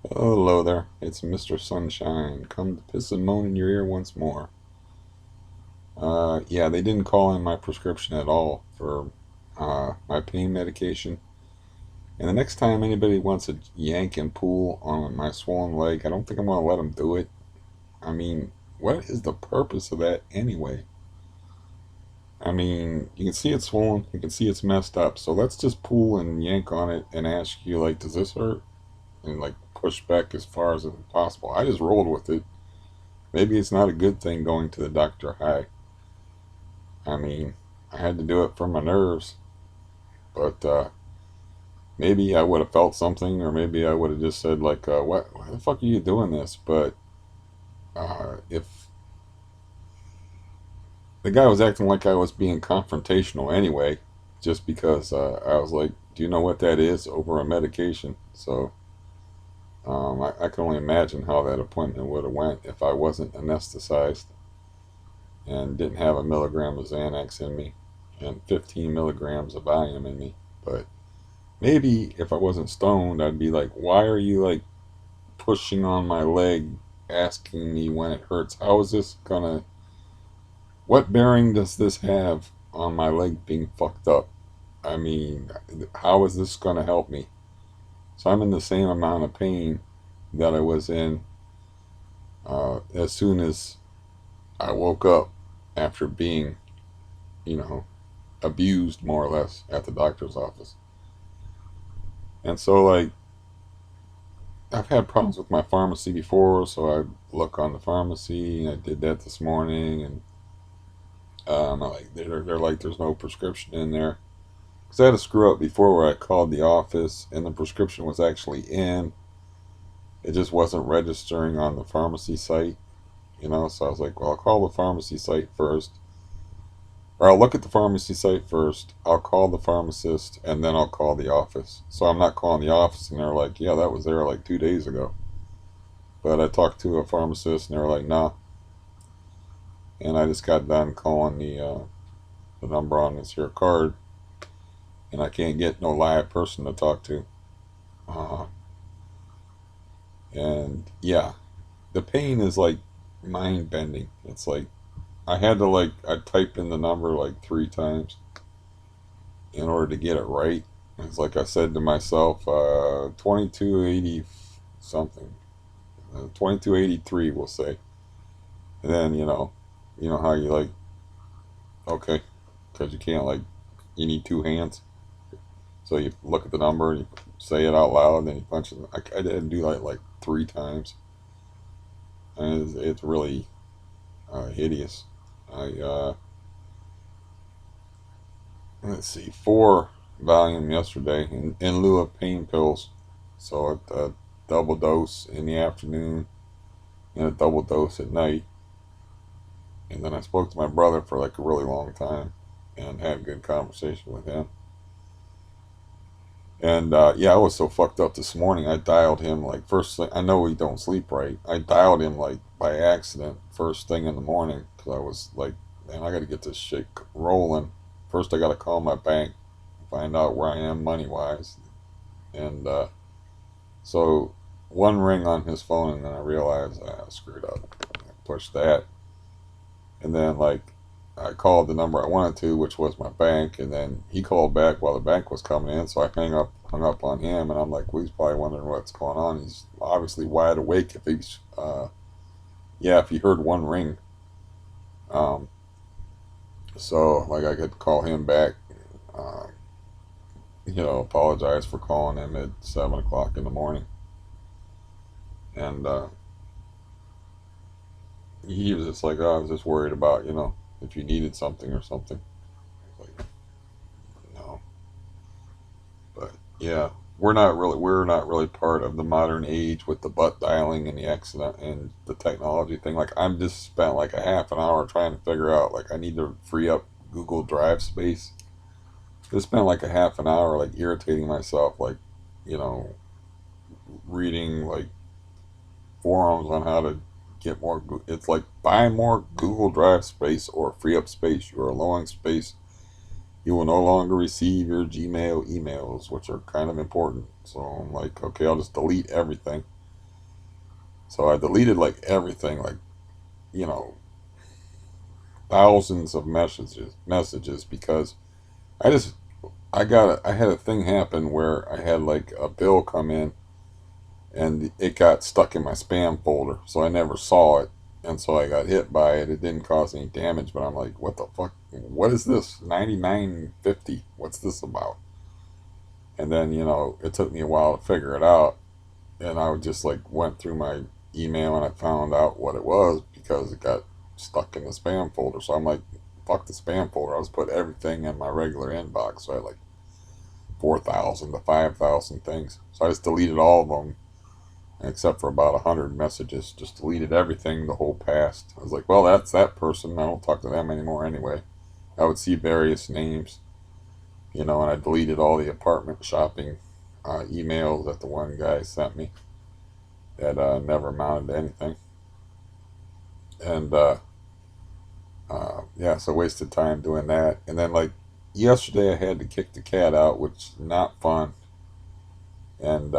Hello there, it's Mr. Sunshine. Come to piss and moan in your ear once more. Yeah, they didn't call in my prescription at all for my pain medication. And the next time anybody wants to yank and pull on my swollen leg, I don't think I'm going to let them do it. I mean, what is the purpose of that anyway? I mean, you can see it's swollen, you can see it's messed up, so let's just pull and yank on it and ask you, like, does this hurt? And, like, push back as far as possible. I just rolled with it. Maybe it's not a good thing going to the doctor high. I mean, I had to do it for my nerves, but maybe I would have felt something, or maybe I would have just said like, "What? Why the fuck are you doing this?" But if the guy was acting like I was being confrontational anyway, just because I was like, "Do you know what that is?" over a medication. So I can only imagine how that appointment would have went if I wasn't anesthetized and didn't have a milligram of Xanax in me and 15 milligrams of Valium in me. But maybe if I wasn't stoned, I'd be like, why are you like pushing on my leg, asking me when it hurts? How is this gonna, what bearing does this have on my leg being fucked up? I mean, how is this gonna help me? So I'm in the same amount of pain that I was in as soon as I woke up after being, you know, abused more or less at the doctor's office. And so, like, I've had problems with my pharmacy before, so I look on the pharmacy. I did that this morning, and they're like, there's no prescription in there because I had a screw up before where I called the office and the prescription was actually in. It just wasn't registering on the pharmacy site, you know. So I was like, well, I'll call the pharmacy site first, or I'll look at the pharmacy site first. I'll call the pharmacist, and then I'll call the office. So I'm not calling the office, and they're like, yeah, that was there like 2 days ago. But I talked to a pharmacist, and they were like, nah. And I just got done calling the number on this here card, and I can't get no live person to talk to. Uh, and yeah, the pain is like mind bending. It's like I had to like I typed in the number like 3 times in order to get it right. It's like I said to myself, 2280 something, 2283, we'll say. And then you know how you like okay, because you can't like you need 2 hands. So you look at the number and you say it out loud, and then you punch it. I did do that like 3 times, and it's really hideous. I let's see, 4 Valium yesterday in lieu of pain pills. So a double dose in the afternoon and a double dose at night. And then I spoke to my brother for like a really long time and had a good conversation with him. And yeah, I was so fucked up this morning. I dialed him like first thing. I know we don't sleep right. I dialed him like by accident first thing in the morning because I was like, man, I got to get this shit rolling. First, I got to call my bank, find out where I am money wise, and so one ring on his phone, and then I realized I screwed up. I pushed that, and then like I called the number I wanted to, which was my bank, and then he called back while the bank was coming in. So I hung up on him, and I'm like, well, he's probably wondering what's going on. He's obviously wide awake if he's, yeah, if he heard one ring. Um, so like I could call him back, uh, apologize for calling him at 7 o'clock in the morning, and he was just like, oh, I was just worried about, if you needed something or something. Like, no. But yeah, we're not really part of the modern age with the butt dialing and the accident and the technology thing. Like I'm just spent like a half an hour trying to figure out like I need to free up Google Drive space. Just spent like a half an hour like irritating myself, like you know reading like forums on how to get more. It's like buy more Google Drive space or free up space. You are allowing space. You will no longer receive your Gmail emails, which are kind of important. So I'm like, okay, I'll just delete everything. So I deleted like everything, like, you know, thousands of messages because I just I had a thing happen where I had like a bill come in and it got stuck in my spam folder, so I never saw it, and so I got hit by it. It didn't cause any damage, but I'm like, what the fuck? What is this? 99.50? What's this about? And then, it took me a while to figure it out, and I just like went through my email and I found out what it was because it got stuck in the spam folder. So I'm like, fuck the spam folder. I was put everything in my regular inbox. So I had like 4,000 to 5,000 things. So I just deleted all of them except for about 100 messages. Just deleted everything, the whole past. I was like, well, that's that person. I don't talk to them anymore anyway. I would see various names, and I deleted all the apartment shopping emails that the one guy sent me that never amounted to anything. And yeah, so wasted time doing that. And then like yesterday, I had to kick the cat out, which is not fun. And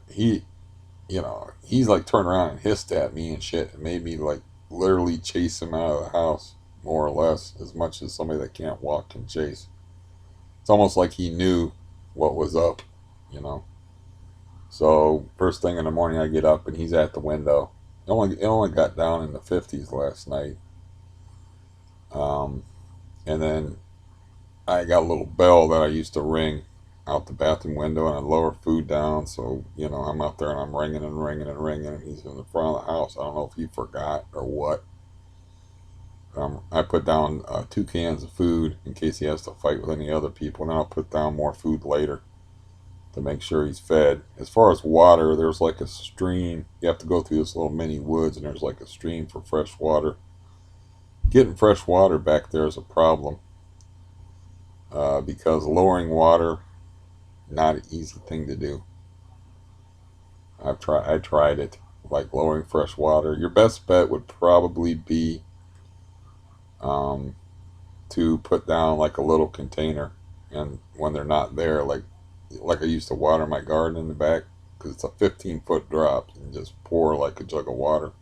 he's like turned around and hissed at me and shit, and made me like literally chase him out of the house, more or less, as much as somebody that can't walk can chase. It's almost like he knew what was up, you know. So first thing in the morning, I get up and he's at the window. It only got down in the 50s last night. And then I got a little bell that I used to ring out the bathroom window, and I lower food down. So, I'm out there and I'm ringing and ringing and ringing, and he's in the front of the house. I don't know if he forgot or what. I put down 2 cans of food in case he has to fight with any other people, and I'll put down more food later to make sure he's fed. As far as water, there's like a stream. You have to go through this little mini woods, and there's like a stream for fresh water. Getting fresh water back there is a problem because lowering water, not an easy thing to do. I tried it, like lowering fresh water. Your best bet would probably be um, to put down like a little container, and when they're not there, like I used to water my garden in the back, because it's a 15-foot drop, and just pour like a jug of water.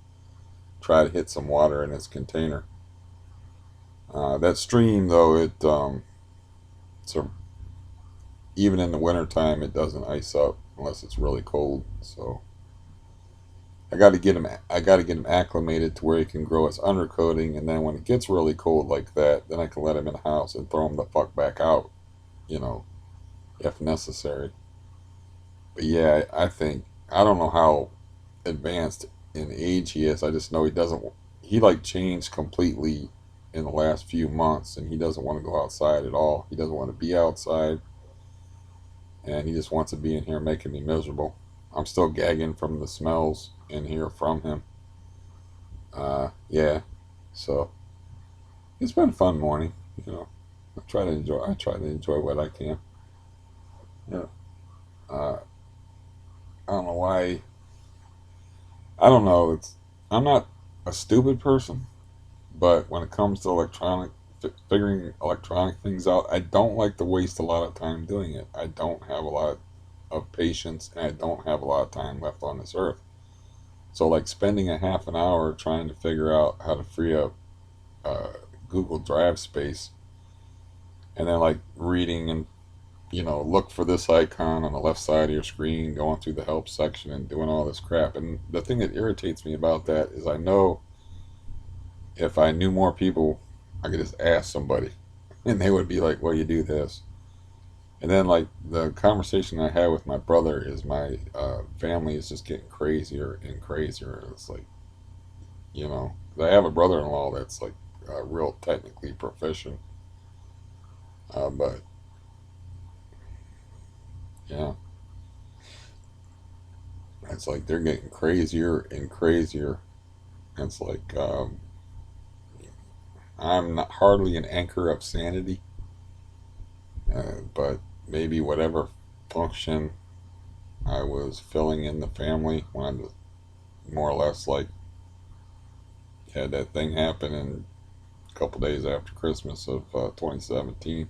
Try to hit some water in its container. That stream though, so even in the wintertime, it doesn't ice up unless it's really cold. So I got to get him acclimated to where he can grow his undercoating, and then when it gets really cold like that, then I can let him in the house and throw him the fuck back out, you know, if necessary. But yeah, I don't know how advanced in age he is. I just know he like changed completely in the last few months, and he doesn't want to go outside at all. He doesn't want to be outside, and he just wants to be in here making me miserable. I'm still gagging from the smells in here from him. Yeah, so it's been a fun morning. You know, I try to enjoy what I can. Yeah. Uh, I don't know why. I don't know. I'm not a stupid person, but when it comes to figuring electronic things out, I don't like to waste a lot of time doing it. I don't have a lot of patience, and I don't have a lot of time left on this earth. So, like spending a half an hour trying to figure out how to free up uh, Google Drive space, and then like reading and look for this icon on the left side of your screen, going through the help section and doing all this crap. And the thing that irritates me about that is I know if I knew more people, I could just ask somebody, and they would be like, "Well, you do this." And then like the conversation I had with my brother is my family is just getting crazier and crazier. It's like, I have a brother-in-law that's like real technically proficient, but yeah, it's like they're getting crazier and crazier. It's like I'm not hardly an anchor of sanity, but maybe whatever function I was filling in the family when I more or less like had that thing happen in a couple days after Christmas of 2017,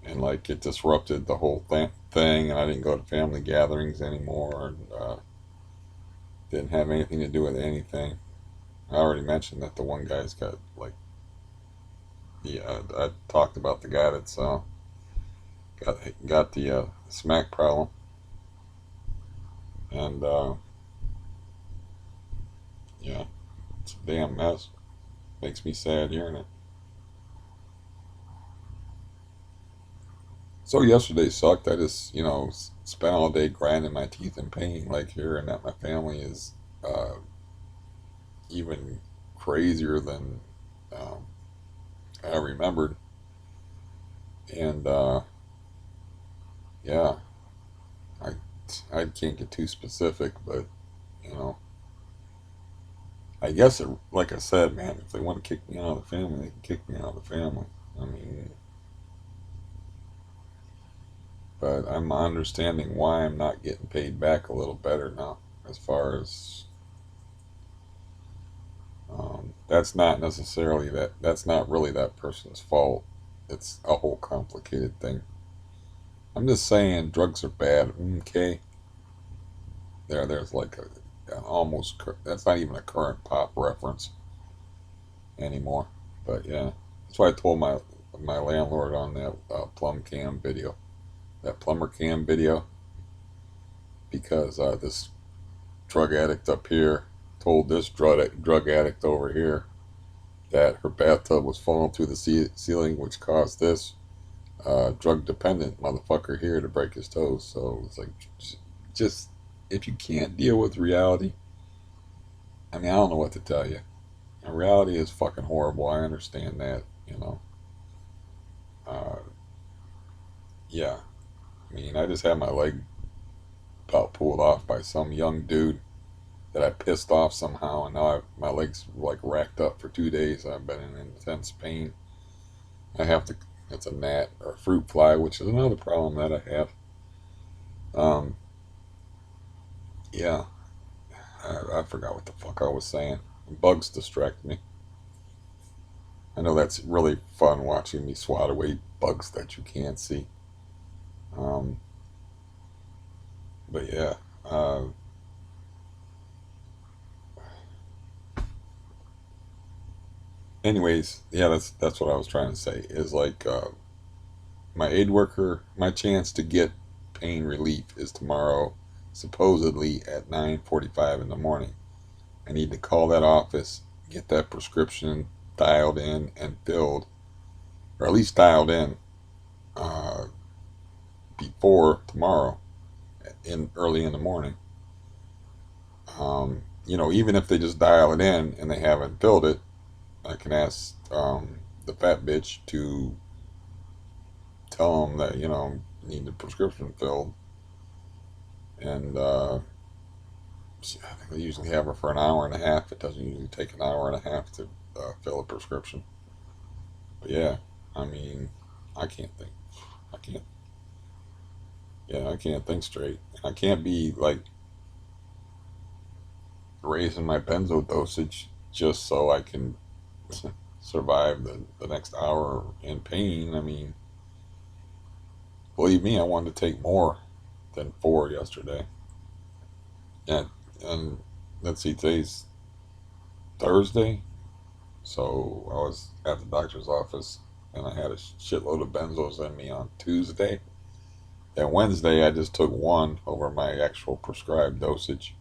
and like it disrupted the whole thing, and I didn't go to family gatherings anymore, and Didn't have anything to do with anything. I already mentioned that the one guy's got like I talked about the guy that's got the smack problem, and yeah, it's a damn mess. Makes me sad hearing it. So yesterday sucked. I just spent all day grinding my teeth in pain, like hearing that my family is uh, even crazier than um, I remembered, and yeah, I I can't get too specific, but you know, I guess like I said, man, if they want to kick me out of the family, they can kick me out of the family. I mean, but I'm understanding why I'm not getting paid back a little better now, as far as that's not necessarily that's not really that person's fault. It's a whole complicated thing. I'm just saying drugs are bad. Okay, there's like an almost that's not even a current pop reference anymore. But yeah, that's why I told my landlord on that plum cam video, that plumber cam video, because this drug addict up here told this drug addict over here that her bathtub was falling through the ceiling, which caused this drug dependent motherfucker here to break his toes. So it's like, just if you can't deal with reality, I mean, I don't know what to tell you. And reality is fucking horrible. I understand that, you know. Uh, yeah, I mean, I just had my leg about pulled off by some young dude that I pissed off somehow, and now my legs like racked up for 2 days. I've been in intense pain. I have to. It's a gnat or a fruit fly, which is another problem that I have. Um, yeah, I forgot what the fuck I was saying. Bugs distract me. I know that's really fun watching me swat away bugs that you can't see. Um, but yeah. Anyways, yeah, that's what I was trying to say. Is like my aid worker, my chance to get pain relief is tomorrow, supposedly at 9:45 in the morning. I need to call that office, get that prescription dialed in and filled, or at least dialed in uh, before tomorrow, in early in the morning. Even if they just dial it in and they haven't filled it, I can ask the fat bitch to tell them that need the prescription filled, and I think they usually have her for an hour and a half. It doesn't usually take an hour and a half to fill a prescription. But yeah, I mean, I can't think. I can't. Yeah, I can't think straight. I can't be like raising my benzo dosage just so I can survive the next hour in pain. I mean, believe me, I wanted to take more than four yesterday. And let's see, today's Thursday, so I was at the doctor's office and I had a shitload of benzos in me on Tuesday. And Wednesday, I just took one over my actual prescribed dosage.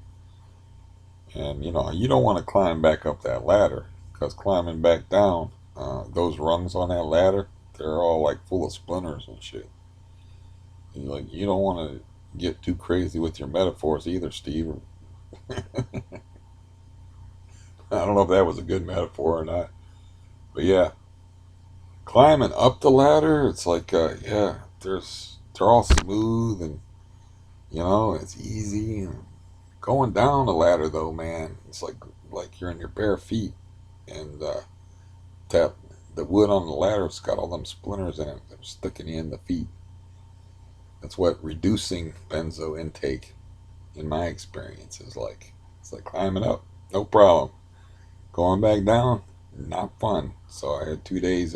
And you don't want to climb back up that ladder, because climbing back down, those rungs on that ladder, they're all like full of splinters and shit. And like, you don't want to get too crazy with your metaphors either, Steve. I don't know if that was a good metaphor or not, but yeah, climbing up the ladder, it's like yeah, they're all smooth, and it's easy. And going down the ladder though, man, it's like you're in your bare feet, and that the wood on the ladder's got all them splinters in it. They're sticking you in the feet. That's what reducing benzo intake, in my experience, is like. It's like climbing up, no problem. Going back down, not fun. So I had 2 days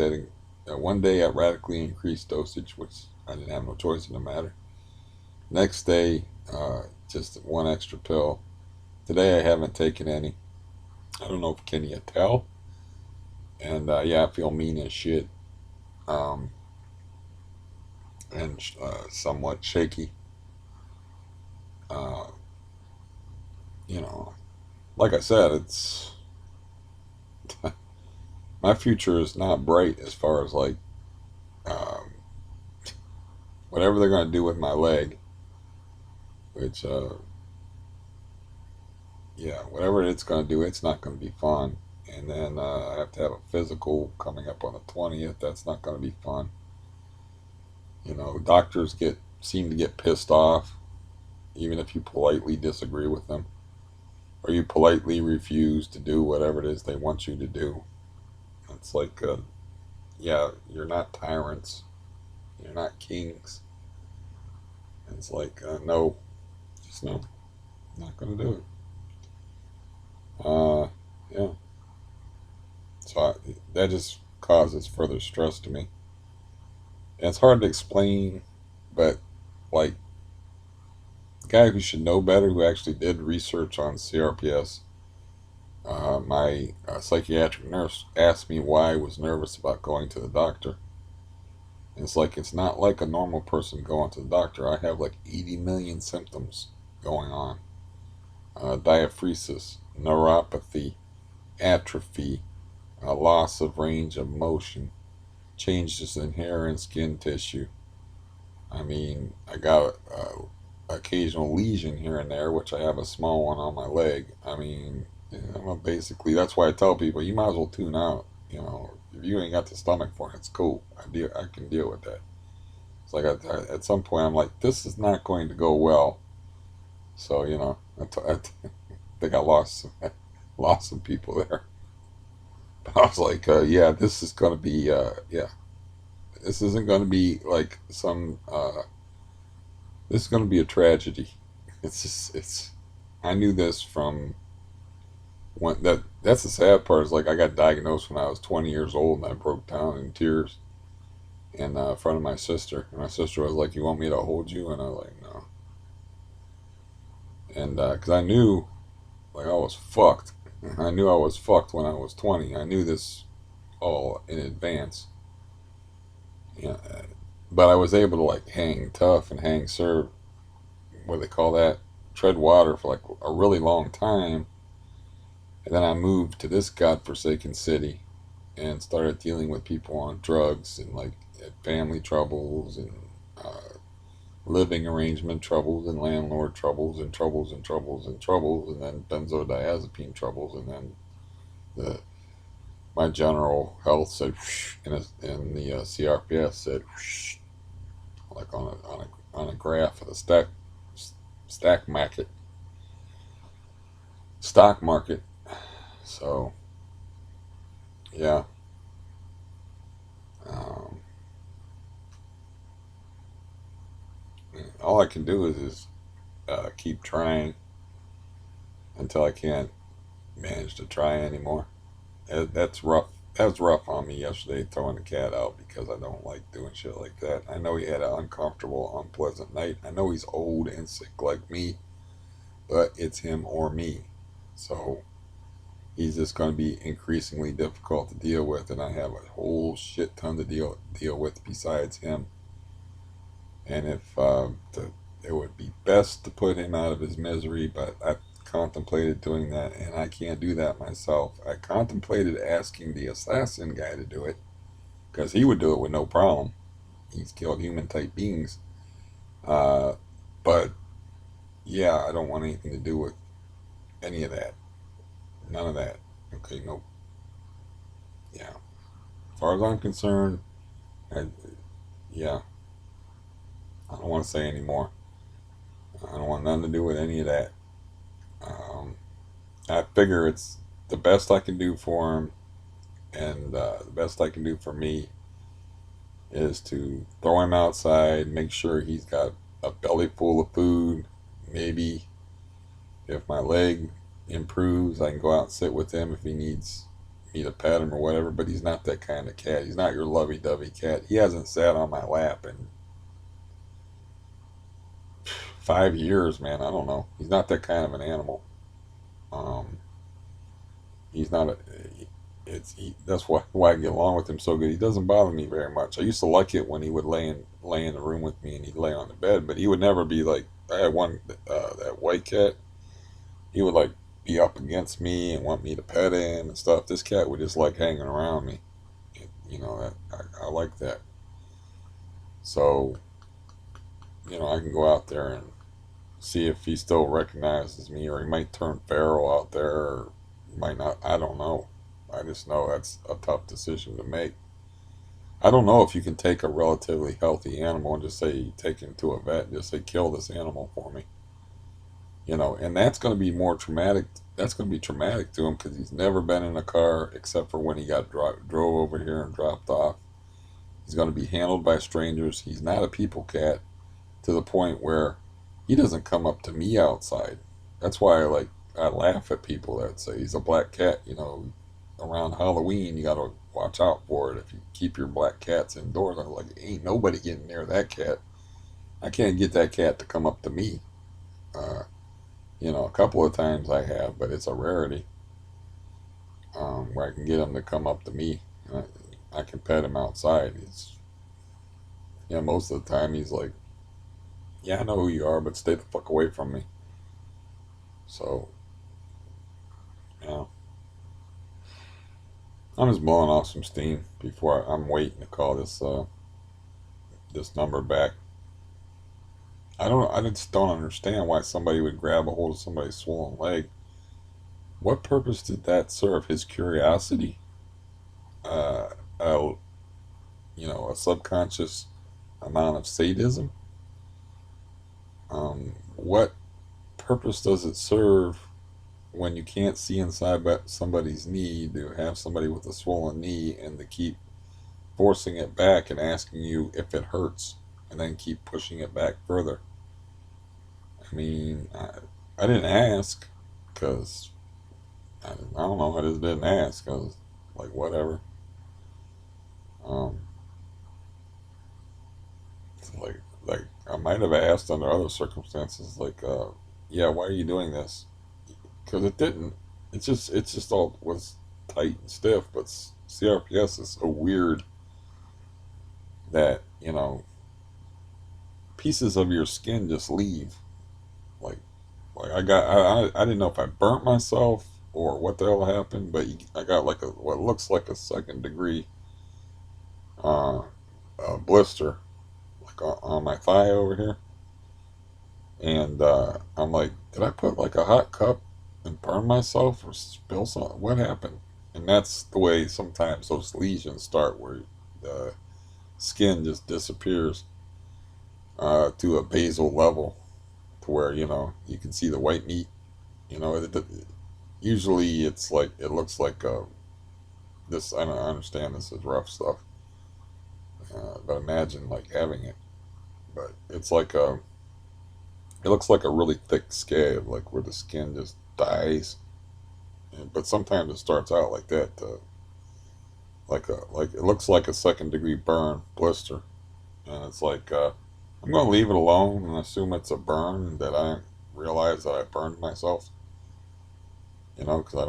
one day at radically increased dosage, which I didn't have no choice in the matter. Next day, just one extra pill. Today I haven't taken any. I don't know if can you tell. And yeah, I feel mean as shit. Um, and somewhat shaky. Uh, you know, like I said, it's my future is not bright as far as like um, whatever they're going to do with my leg, which yeah, whatever it's going to do, it's not going to be fun. And then I have to have a physical coming up on the 20th. That's not going to be fun. You know, doctors get seem to get pissed off even if you politely disagree with them or you politely refuse to do whatever it is they want you to do. It's like, yeah, you're not tyrants. You're not kings. It's like, no, just no, not going to do it. Yeah. So that just causes further stress to me. And it's hard to explain, but like the guy who should know better, who actually did research on CRPS, my psychiatric nurse asked me why I was nervous about going to the doctor. And it's like it's not like a normal person going to the doctor. I have like 80 million symptoms going on: diaphoresis, neuropathy, atrophy, a loss of range of motion, changes in hair and skin tissue. I mean, I got a occasional lesion here and there, which I have a small one on my leg. I mean, well, basically, that's why I tell people you might as well tune out. You know, if you ain't got the stomach for it, it's cool. I can deal with that. It's like at some point, I'm like, this is not going to go well. So you know, I think I lost lost some people there. But I was like, yeah, this is going to be, yeah, this isn't going to be like some. This is going to be a tragedy. It's just, it's. I knew this from when That's the sad part. Is like I got diagnosed when I was 20 years old, and I broke down in tears in front of my sister. And my sister was like, "You want me to hold you?" And I was like, "No." And because I knew, like, I was fucked. I knew I was fucked when I was 20. I knew this all in advance. Yeah, but I was able to like hang tough and hang serve. What do they call that? Tread water for like a really long time. And then I moved to this godforsaken city and started dealing with people on drugs and like family troubles and uh, living arrangement troubles and landlord troubles and troubles and troubles and troubles and then benzodiazepine troubles and then the my general health said whoosh, and the CRPS said whoosh, like on a graph of the stack market stock market. So yeah, um, all I can do is keep trying until I can't manage to try anymore. That's rough. That was rough on me yesterday, throwing the cat out because I don't like doing shit like that. I know he had an uncomfortable, unpleasant night. I know he's old and sick like me, but it's him or me. So he's just going to be increasingly difficult to deal with, and I have a whole shit ton to deal with besides him. And if it would be best to put him out of his misery, but I contemplated doing that, and I can't do that myself. I contemplated asking the assassin guy to do it because he would do it with no problem. He's killed human type beings. Uh, but yeah, I don't want anything to do with any of that. None of that. Okay, nope. Yeah. As far as I'm concerned, I, yeah, I don't want to say anymore. I don't want nothing to do with any of that. Um, I figure it's the best I can do for him, and the best I can do for me is to throw him outside, make sure he's got a belly full of food. Maybe if my leg improves, I can go out and sit with him if he needs me to pet him or whatever. But he's not that kind of cat. He's not your lovey-dovey cat. He hasn't sat on my lap in 5 years, man. I don't know. He's not that kind of an animal. He's not a. That's why I get along with him so good. He doesn't bother me very much. I used to like it when he would lay in the room with me and he'd lay on the bed, but he would never be like. I had one that white cat. He would like be up against me and want me to pet him and stuff. This cat would just like hanging around me. You know that I like that. So I can go out there and see if he still recognizes me, or he might turn feral out there, or he might not. I don't know. I just know that's a tough decision to make. I don't know if you can take a relatively healthy animal and just say take him to a vet and just say kill this animal for me. And that's going to be more traumatic. That's going to be traumatic to him because he's never been in a car except for when he got drove over here and dropped off. He's going to be handled by strangers. He's not a people cat to the point where he doesn't come up to me outside. That's why I laugh at people that say he's a black cat. Around Halloween you got to watch out for it. If you keep your black cats indoors, I'm like, ain't nobody getting near that cat. I can't get that cat to come up to me. Uh, a couple of times I have, but it's a rarity where I can get him to come up to me. And I can pet him outside. Most of the time he's like, yeah, I know who you are, but stay the fuck away from me. So, yeah, I'm just blowing off some steam before I'm waiting to call this number back. I just don't understand why somebody would grab a hold of somebody's swollen leg. What purpose did that serve? His curiosity? Uh, a, a subconscious amount of sadism? What purpose does it serve when you can't see inside somebody's knee to have somebody with a swollen knee and to keep forcing it back and asking you if it hurts and then keep pushing it back further? I mean, I didn't ask because I don't know. I just didn't ask. I was like, whatever. Um, like I might have asked under other circumstances, like, yeah, why are you doing this? Because it didn't. It's just all was tight and stiff. But CRPS is so weird that pieces of your skin just leave. Like I didn't know if I burnt myself or what the hell happened, but I got like what looks like a second degree uh, blister like on my thigh over here, and I'm like, did I put like a hot cup and burn myself or spill something? What happened? And that's the way sometimes those lesions start, where the skin just disappears to a basal level, to where you can see the white meat. Usually it's like it looks like this. I don't understand. This is rough stuff, but imagine like having it. But it's like it looks like a really thick scab, like where the skin just dies. But sometimes it starts out like that, like it looks like a second degree burn blister, and it's like I'm gonna leave it alone and assume it's a burn that I didn't realize that I burned myself. Because I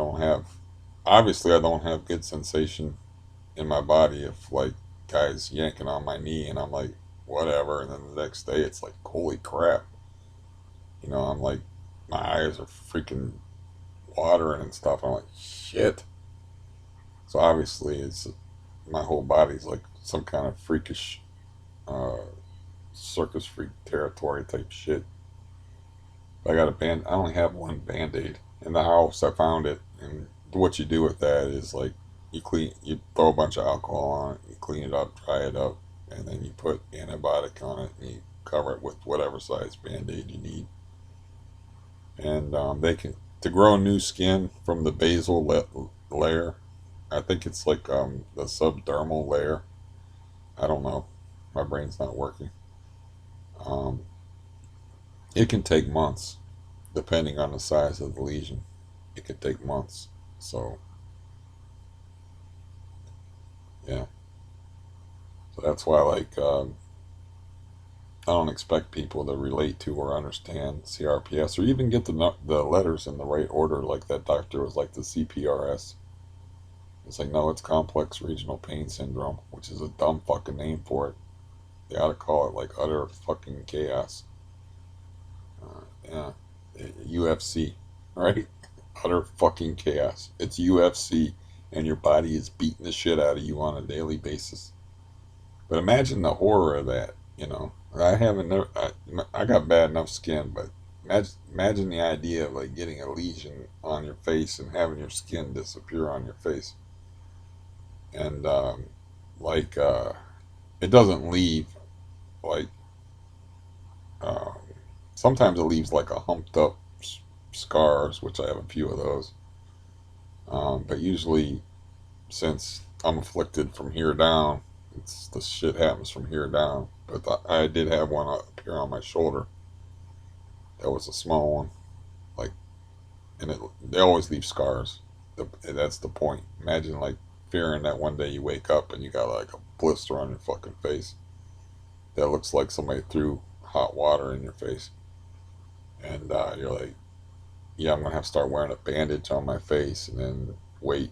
don't have good sensation in my body if like guys yanking on my knee and I'm like whatever, and then the next day it's like holy crap. I'm like my eyes are freaking watering and stuff. I'm like shit. So obviously it's my whole body's like some kind of freakish uh, circus freak territory type shit. I got a band. I only have one band-aid in the house. I found it, and what you do with that is like you throw a bunch of alcohol on it, you clean it up, dry it up, and then you put antibiotic on it, and you cover it with whatever size band-aid you need. And they can to grow new skin from the basal layer. I think it's like the subdermal layer. I don't know. My brain's not working. Um, it can take months, depending on the size of the lesion. It could take months. So yeah. So that's why, like, I don't expect people to relate to or understand CRPS or even get the letters in the right order like that doctor was like the CPRS. It's like, no, it's complex regional pain syndrome, which is a dumb fucking name for it. They ought to call it like utter fucking chaos. Yeah, UFC, right? Utter fucking chaos. It's UFC, and your body is beating the shit out of you on a daily basis. But imagine the horror of that. You know, I haven't. I got bad enough skin, but imagine the idea of like getting a lesion on your face and having your skin disappear on your face, and like it doesn't leave like um, sometimes it leaves like a humped up scars, which I have a few of those. But usually, since I'm afflicted from here down, it's the shit happens from here down. But I did have one up here on my shoulder. That was a small one, like, and they always leave scars. That's the point. Imagine like fearing that one day you wake up and you got like a blister on your fucking face that looks like somebody threw hot water in your face, and you're like, yeah, I'm gonna have to start wearing a bandage on my face and then wait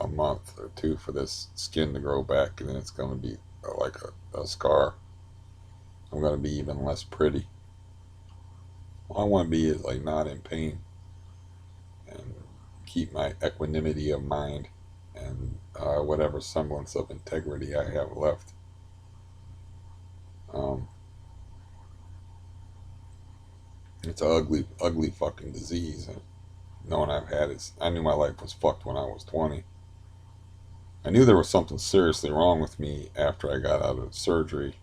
a month or two for this skin to grow back, and then it's gonna be like a scar. I'm gonna be even less pretty. All I want to be is like not in pain and keep my equanimity of mind and whatever semblance of integrity I have left. Um, it's an ugly, ugly fucking disease. And knowing I've had it, I knew my life was fucked when I was 20. I knew there was something seriously wrong with me after I got out of surgery,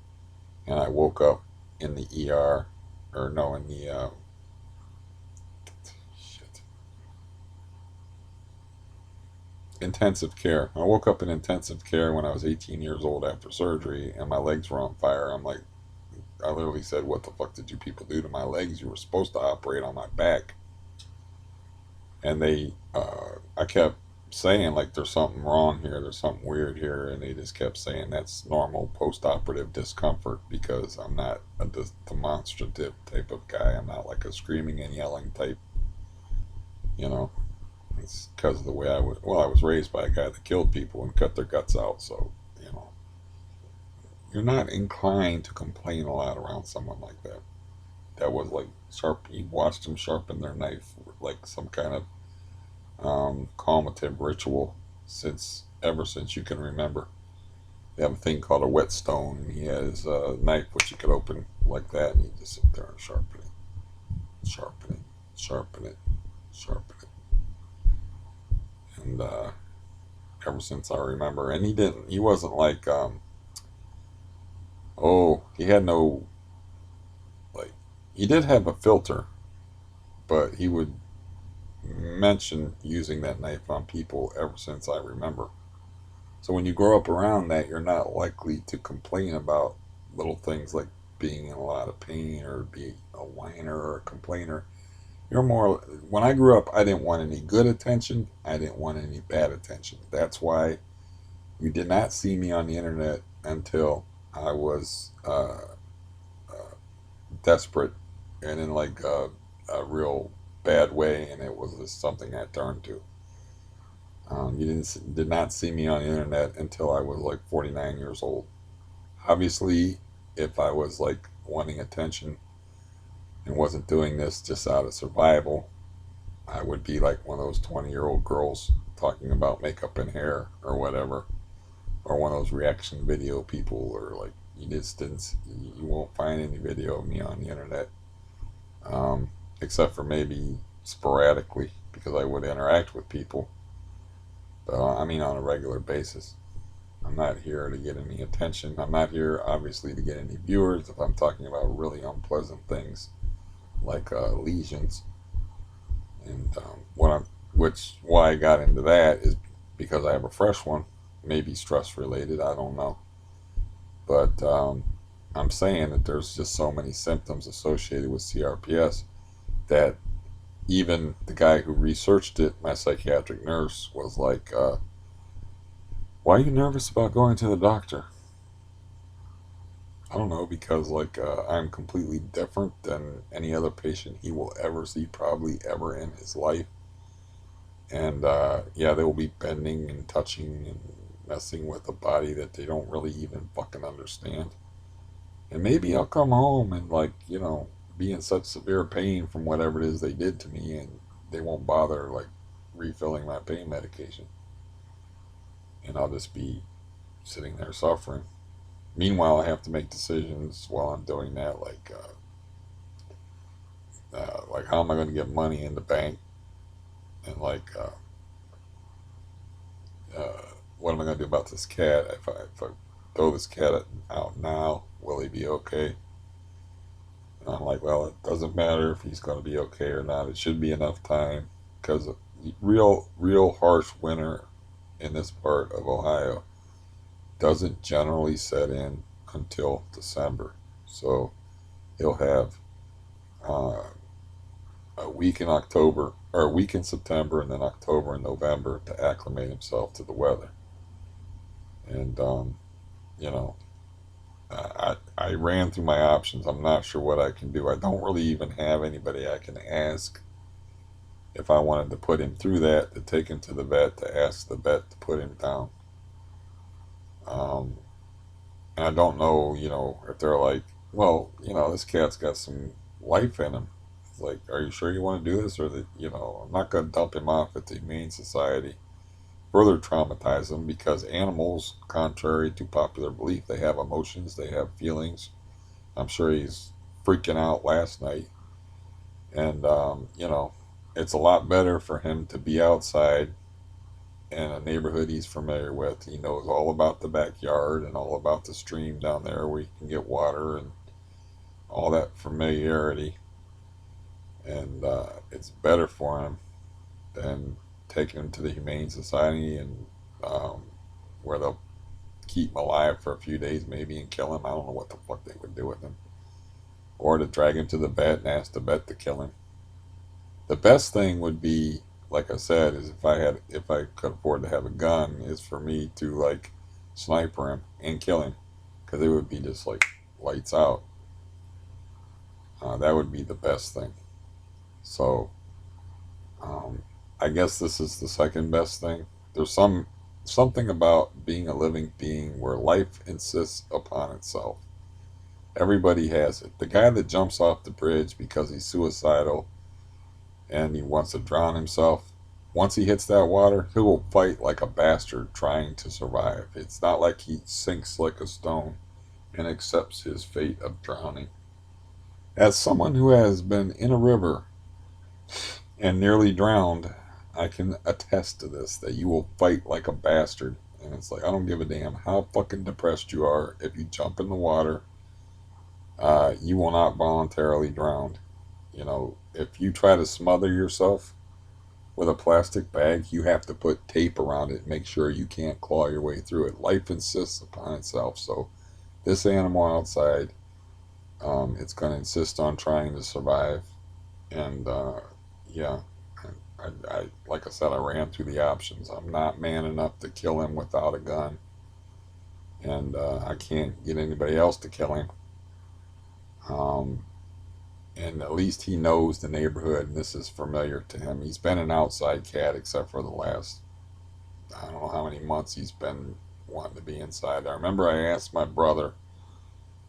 and I woke up in the ER, or no, in the shit, intensive care. I woke up in intensive care when I was 18 years old after surgery, and my legs were on fire. I'm like, I literally said, "What the fuck did you people do to my legs? You were supposed to operate on my back." And I kept saying like, "There's something wrong here. There's something weird here," and they just kept saying that's normal post-operative discomfort because I'm not a demonstrative type of guy. I'm not like a screaming and yelling type. You know, it's because of the way I was. Well, I was raised by a guy that killed people and cut their guts out, so you know, you're not inclined to complain a lot around someone like that. That was like sharp. You watched them sharpen their knife like some kind of calmative ritual ever since you can remember. They have a thing called a whetstone, and he has a knife which you could open like that, and you just sit there and sharpen it, sharpen it, sharpen it, sharpen it, and ever since I remember. And he wasn't like oh, he had no like, he did have a filter, but he would mention using that knife on people ever since I remember. So when you grow up around that, you're not likely to complain about little things like being in a lot of pain or be a whiner or a complainer. You're more, when I grew up, I didn't want any good attention. I didn't want any bad attention. That's why you did not see me on the internet until I was desperate and in like a real bad way, and it was just something I turned to. You did not see me on the internet until I was like 49 years old. Obviously, if I was like wanting attention and wasn't doing this just out of survival, I would be like one of those 20-year-old girls talking about makeup and hair or whatever, or one of those reaction video people, or like you won't find any video of me on the internet, except for maybe sporadically because I would interact with people. But I mean on a regular basis. I'm not here to get any attention. I'm not here, obviously, to get any viewers if I'm talking about really unpleasant things like lesions. And why I got into that is because I have a fresh one, maybe stress related. I don't know, but I'm saying that there's just so many symptoms associated with CRPS that even the guy who researched it, my psychiatric nurse, was like, "Why are you nervous about going to the doctor?" I don't know, because like I'm completely different than any other patient he will ever see, probably ever in his life. And yeah, they will be bending and touching and messing with a body that they don't really even fucking understand. And maybe I'll come home and, like, be in such severe pain from whatever it is they did to me, and they won't bother like refilling my pain medication, and I'll just be sitting there suffering. Meanwhile, I have to make decisions while I'm doing that, like how am I going to get money in the bank, and uh, what am I going to do about this cat? If I throw this cat out now, will he be okay? And I'm like, well, it doesn't matter if he's going to be okay or not. It should be enough time, because real harsh winter in this part of Ohio doesn't generally set in until December. So he'll have uh, a week in October, or a week in September, and then October and November to acclimate himself to the weather. And you know, I ran through my options. I'm not sure what I can do. I don't really even have anybody I can ask if I wanted to put him through that, to take him to the vet, to ask the vet to put him down. Um, and I don't know, if they're like, well, this cat's got some life in him. It's like, are you sure you want to do this? Or that, I'm not going to dump him off at the Humane Society, further traumatize him, because animals, contrary to popular belief, they have emotions, they have feelings. I'm sure he's freaking out last night. And, it's a lot better for him to be outside in a neighborhood he's familiar with. He knows all about the backyard and all about the stream down there where he can get water and all that familiarity. And it's better for him than taking him to the Humane Society, and um, where they'll keep him alive for a few days maybe and kill him. I don't know what the fuck they would do with him. Or to drag him to the vet and ask the vet to kill him. The best thing would be, like I said, is if I could afford to have a gun, is for me to like sniper him and kill him, because it would be just like lights out. That would be the best thing. So um, I guess this is the second best thing. There's something about being a living being where life insists upon itself. Everybody has it. The guy that jumps off the bridge because he's suicidal and he wants to drown himself, once he hits that water, he will fight like a bastard trying to survive. It's not like he sinks like a stone and accepts his fate of drowning. As someone who has been in a river and nearly drowned, I can attest to this, that you will fight like a bastard. And it's like, I don't give a damn how fucking depressed you are. If you jump in the water, you will not voluntarily drown. If you try to smother yourself with a plastic bag, you have to put tape around it, make sure you can't claw your way through it. Life insists upon itself. So this animal outside, it's going to insist on trying to survive. And yeah, like I said, I ran through the options. I'm not man enough to kill him without a gun, and I can't get anybody else to kill him. Um, and at least he knows the neighborhood, and this is familiar to him. He's been an outside cat except for the last, I don't know how many months he's been wanting to be inside. I remember I asked my brother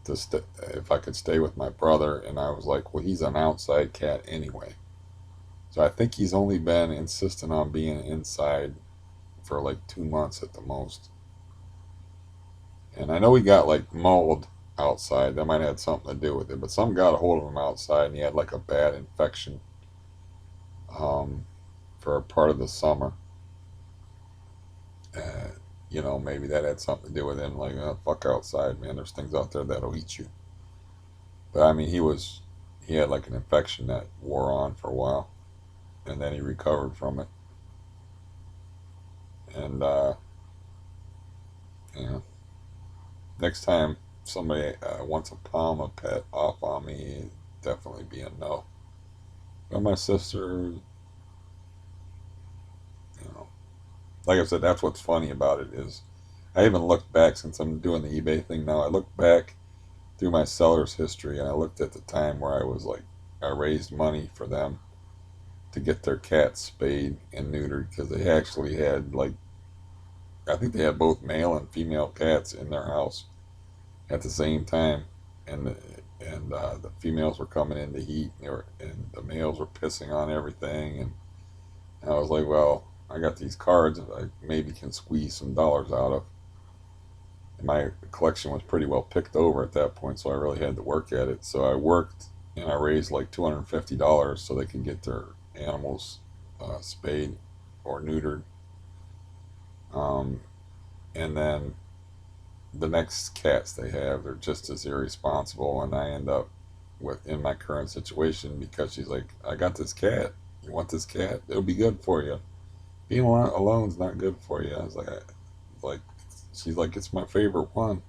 if I could stay with my brother, and I was like, well, he's an outside cat anyway. So I think he's only been insistent on being inside for like 2 months at the most. And I know he got like mold outside. That might have had something to do with it. But some got a hold of him outside, and he had like a bad infection um, for a part of the summer. Uh, maybe that had something to do with him. Like, oh, fuck outside, man. There's things out there that'll eat you. But I mean, he had like an infection that wore on for a while, and then he recovered from it. And yeah, next time somebody wants a palm pet off on me, definitely be a no. But my sister, you know, like I said, that's what's funny about it is I even looked back, since I'm doing the eBay thing now. I look back through my seller's history, and I looked at the time where I was like, I raised money for them to get their cats spayed and neutered because they actually had like, I think they had both male and female cats in their house at the same time, and the females were coming in to heat, and the males were pissing on everything, and I was like, well, I got these cards that I maybe can squeeze some dollars out of. And my collection was pretty well picked over at that point, so I really had to work at it. So I worked and I raised like $250 so they could get their animals spayed or neutered. Um, and then the next cats they have, they're just as irresponsible, and I end up with in my current situation because she's like, I got this cat. You want this cat? It'll be good for you. Being alone is not good for you. I was like, she's like, it's my favorite one.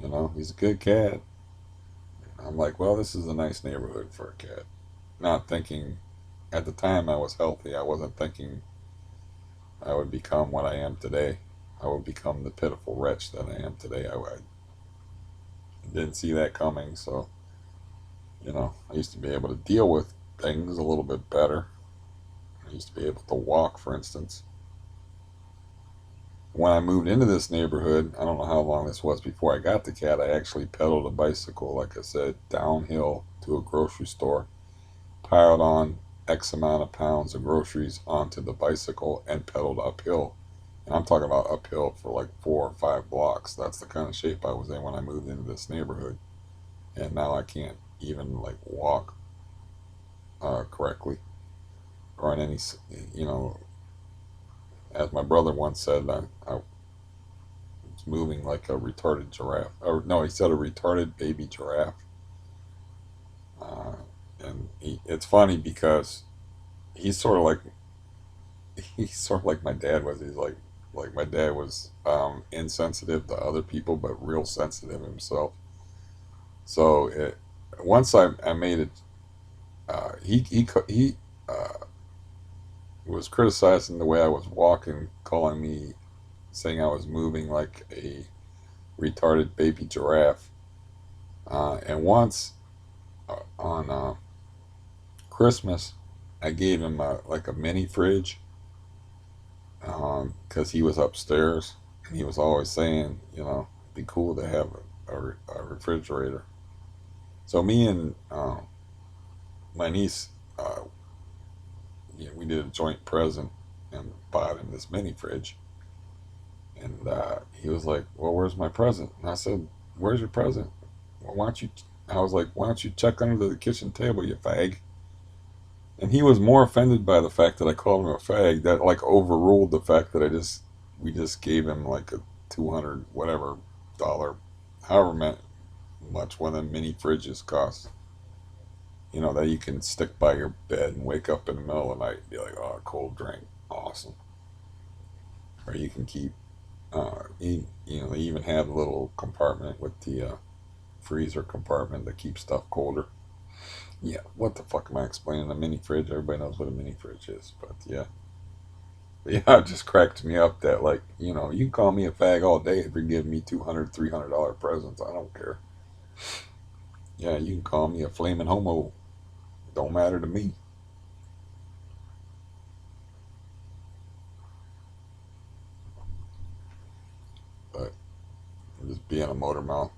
You know, he's a good cat. I'm like, well, this is a nice neighborhood for a cat. Not thinking, at the time I was healthy, I wasn't thinking I would become what I am today. I would become the pitiful wretch that I am today. I didn't see that coming, so, I used to be able to deal with things a little bit better. I used to be able to walk, for instance. When I moved into this neighborhood, I don't know how long this was before I got the cat, I actually pedaled a bicycle, like I said, downhill to a grocery store, piled on X amount of pounds of groceries onto the bicycle, and pedaled uphill. And I'm talking about uphill for like 4 or 5 blocks. That's the kind of shape I was in when I moved into this neighborhood. And now I can't even like walk correctly or in any, you know, as my brother once said, I was moving like a retarded giraffe. Or no, he said a retarded baby giraffe. Uh, it's funny because he's sort of like he's sort of like my dad was. He's like my dad was insensitive to other people, but real sensitive himself. So once I made it, he was criticizing the way I was walking, calling me, saying I was moving like a retarded baby giraffe. And once on Christmas, I gave him like a mini fridge because he was upstairs and he was always saying, it'd be cool to have a refrigerator. So me and my niece, we did a joint present and bought him this mini fridge. And he was like, "Well, where's my present?" And I said, "Where's your present? Well, why don't you?" I was like, "Why don't you check under the kitchen table, you fag?" And he was more offended by the fact that I called him a fag that like overruled the fact that we just gave him like a 200 whatever dollar, however much one of the mini fridges cost. That you can stick by your bed and wake up in the middle of the night and be like, "Oh, cold drink, awesome." Or you can keep, they even have a little compartment with the freezer compartment that keeps stuff colder. Yeah, what the fuck am I explaining? A mini fridge? Everybody knows what a mini fridge is, but yeah. But yeah, it just cracked me up that, like, you can call me a fag all day if you're giving me $200, $300 presents. I don't care. Yeah, you can call me a flaming homo. Don't matter to me. But I'm just being a motor mouth.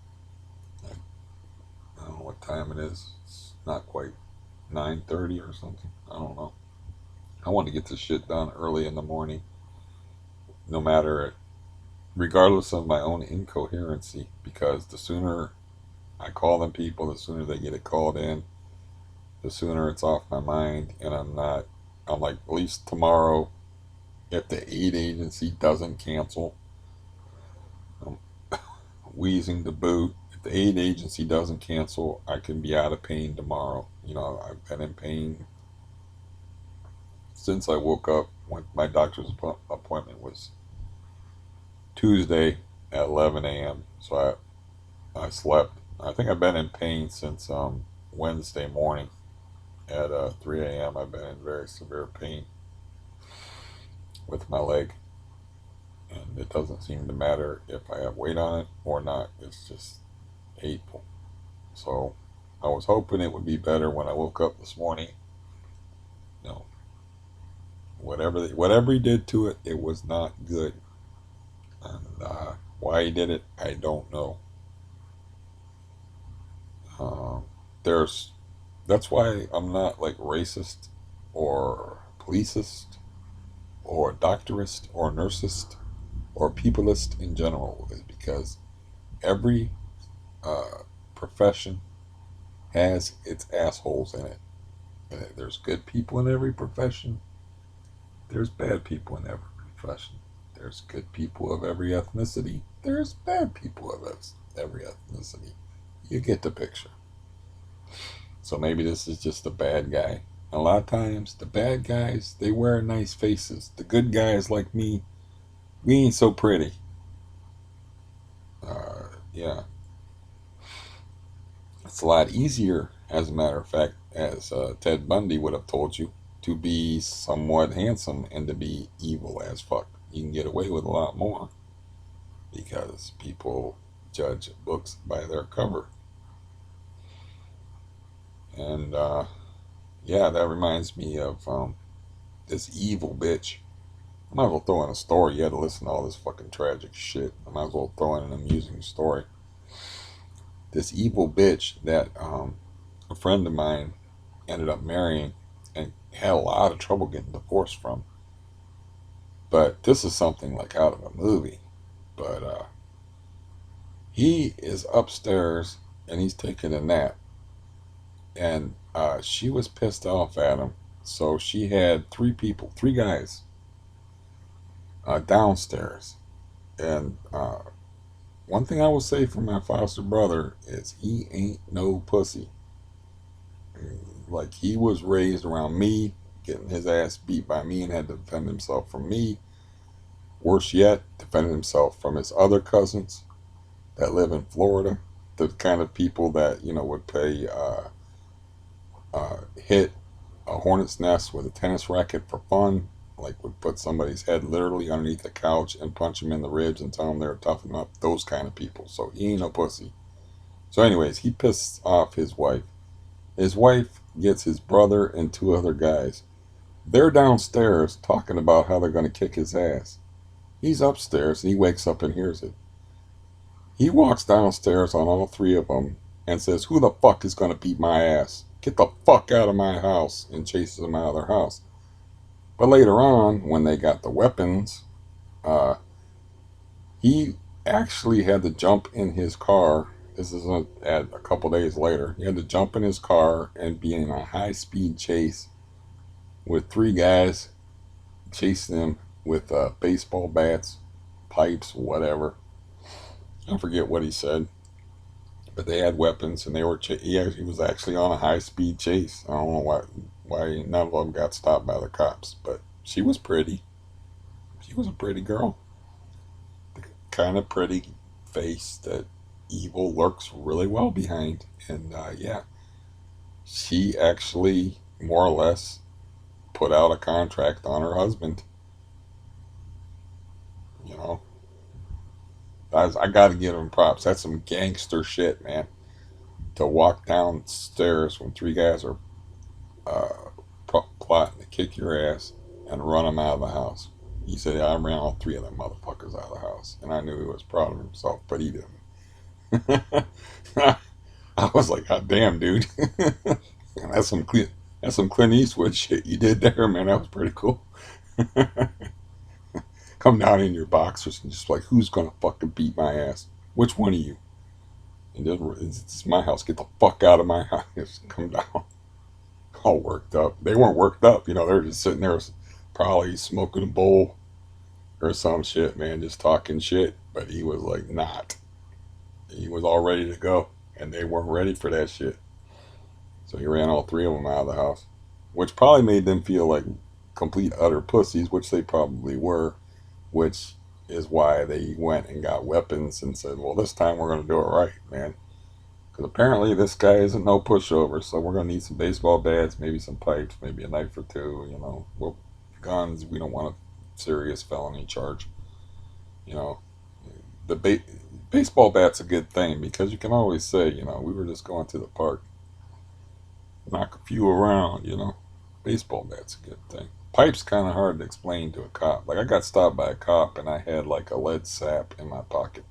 I don't know what time it is. It's not quite 9:30 or something. I don't know. I want to get this shit done early in the morning, no matter, regardless of my own incoherency, because the sooner I call them people, the sooner they get it called in, the sooner it's off my mind, and I'm like, at least tomorrow, if the aid agency doesn't cancel, I'm wheezing to boot. If the aid agency doesn't cancel, I can be out of pain tomorrow. I've been in pain since I woke up. When my doctor's appointment was Tuesday at 11 a.m. So I slept. I think I've been in pain since Wednesday morning at 3 a.m. I've been in very severe pain with my leg, and it doesn't seem to matter if I have weight on it or not. hateful. So I was hoping it would be better when I woke up this morning. You know, whatever he did to it, it was not good. And why he did it, I don't know. Um, there's That's why I'm not like racist or policist or doctorist or nursist or peopleist in general, is because every uh, profession has its assholes in it. And there's good people in every profession. There's bad people in every profession. There's good people of every ethnicity. There's bad people of every ethnicity. You get the picture. So maybe this is just a bad guy. A lot of times, the bad guys, they wear nice faces. The good guys like me, we ain't so pretty. Yeah, it's a lot easier, as a matter of fact, as Ted Bundy would have told you, to be somewhat handsome and to be evil as fuck. You can get away with a lot more because people judge books by their cover. And yeah, that reminds me of this evil bitch. I might as well throw in a story. You had to listen to all this fucking tragic shit. I might as well throw in an amusing story. This evil bitch that a friend of mine ended up marrying and had a lot of trouble getting divorced from. But this is something like out of a movie. But he is upstairs and he's taking a nap. And she was pissed off at him. So she had three guys downstairs. And one thing I will say for my foster brother is he ain't no pussy. Like, he was raised around me, getting his ass beat by me and had to defend himself from me. Worse yet, defending himself from his other cousins that live in Florida. The kind of people that, would play, hit a hornet's nest with a tennis racket for fun. Like, would put somebody's head literally underneath the couch and punch them in the ribs and tell them they're tough enough. Those kind of people. So he ain't no pussy. So anyways, he pisses off his wife. His wife gets his brother and two other guys. They're downstairs talking about how they're going to kick his ass. He's upstairs and he wakes up and hears it. He walks downstairs on all three of them and says, "Who the fuck is going to beat my ass? Get the fuck out of my house," and chases them out of their house. But later on, when they got the weapons, uh, he actually had to jump in his car. This is a couple days later. He had to jump in his car and be in a high speed chase with three guys chasing him with baseball bats, pipes, whatever. I forget what he said, but they had weapons and they were. He was actually on a high speed chase. I don't know why none of them got stopped by the cops, but she was pretty. She was a pretty girl. The kind of pretty face that evil lurks really well behind. And yeah, she actually more or less put out a contract on her husband. You know, I got to give him props. That's some gangster shit, man. To walk downstairs when three guys are uh, plotting to kick your ass and run them out of the house. He said, "Yeah, I ran all three of them motherfuckers out of the house," and I knew he was proud of himself, but he didn't. I was like, "God damn, dude, that's some Clint Eastwood shit you did there, man. That was pretty cool." Come down in your boxers and just like, "Who's gonna fucking beat my ass? Which one of you?" And it's my house. Get the fuck out of my house. Come down. All worked up. They weren't worked up. They're just sitting there probably smoking a bowl or some shit, man, just talking shit. But he was like, not. He was all ready to go. And they weren't ready for that shit. So he ran all three of them out of the house. Which probably made them feel like complete utter pussies, which they probably were. Which is why they went and got weapons and said, "Well, this time we're going to do it right, man." Because apparently this guy isn't no pushover, so we're going to need some baseball bats, maybe some pipes, maybe a knife or two, Well, guns, we don't want a serious felony charge. You know, the Baseball bat's a good thing because you can always say, we were just going to the park, knock a few around, Baseball bat's a good thing. Pipe's kind of hard to explain to a cop. Like, I got stopped by a cop and I had like a lead sap in my pocket,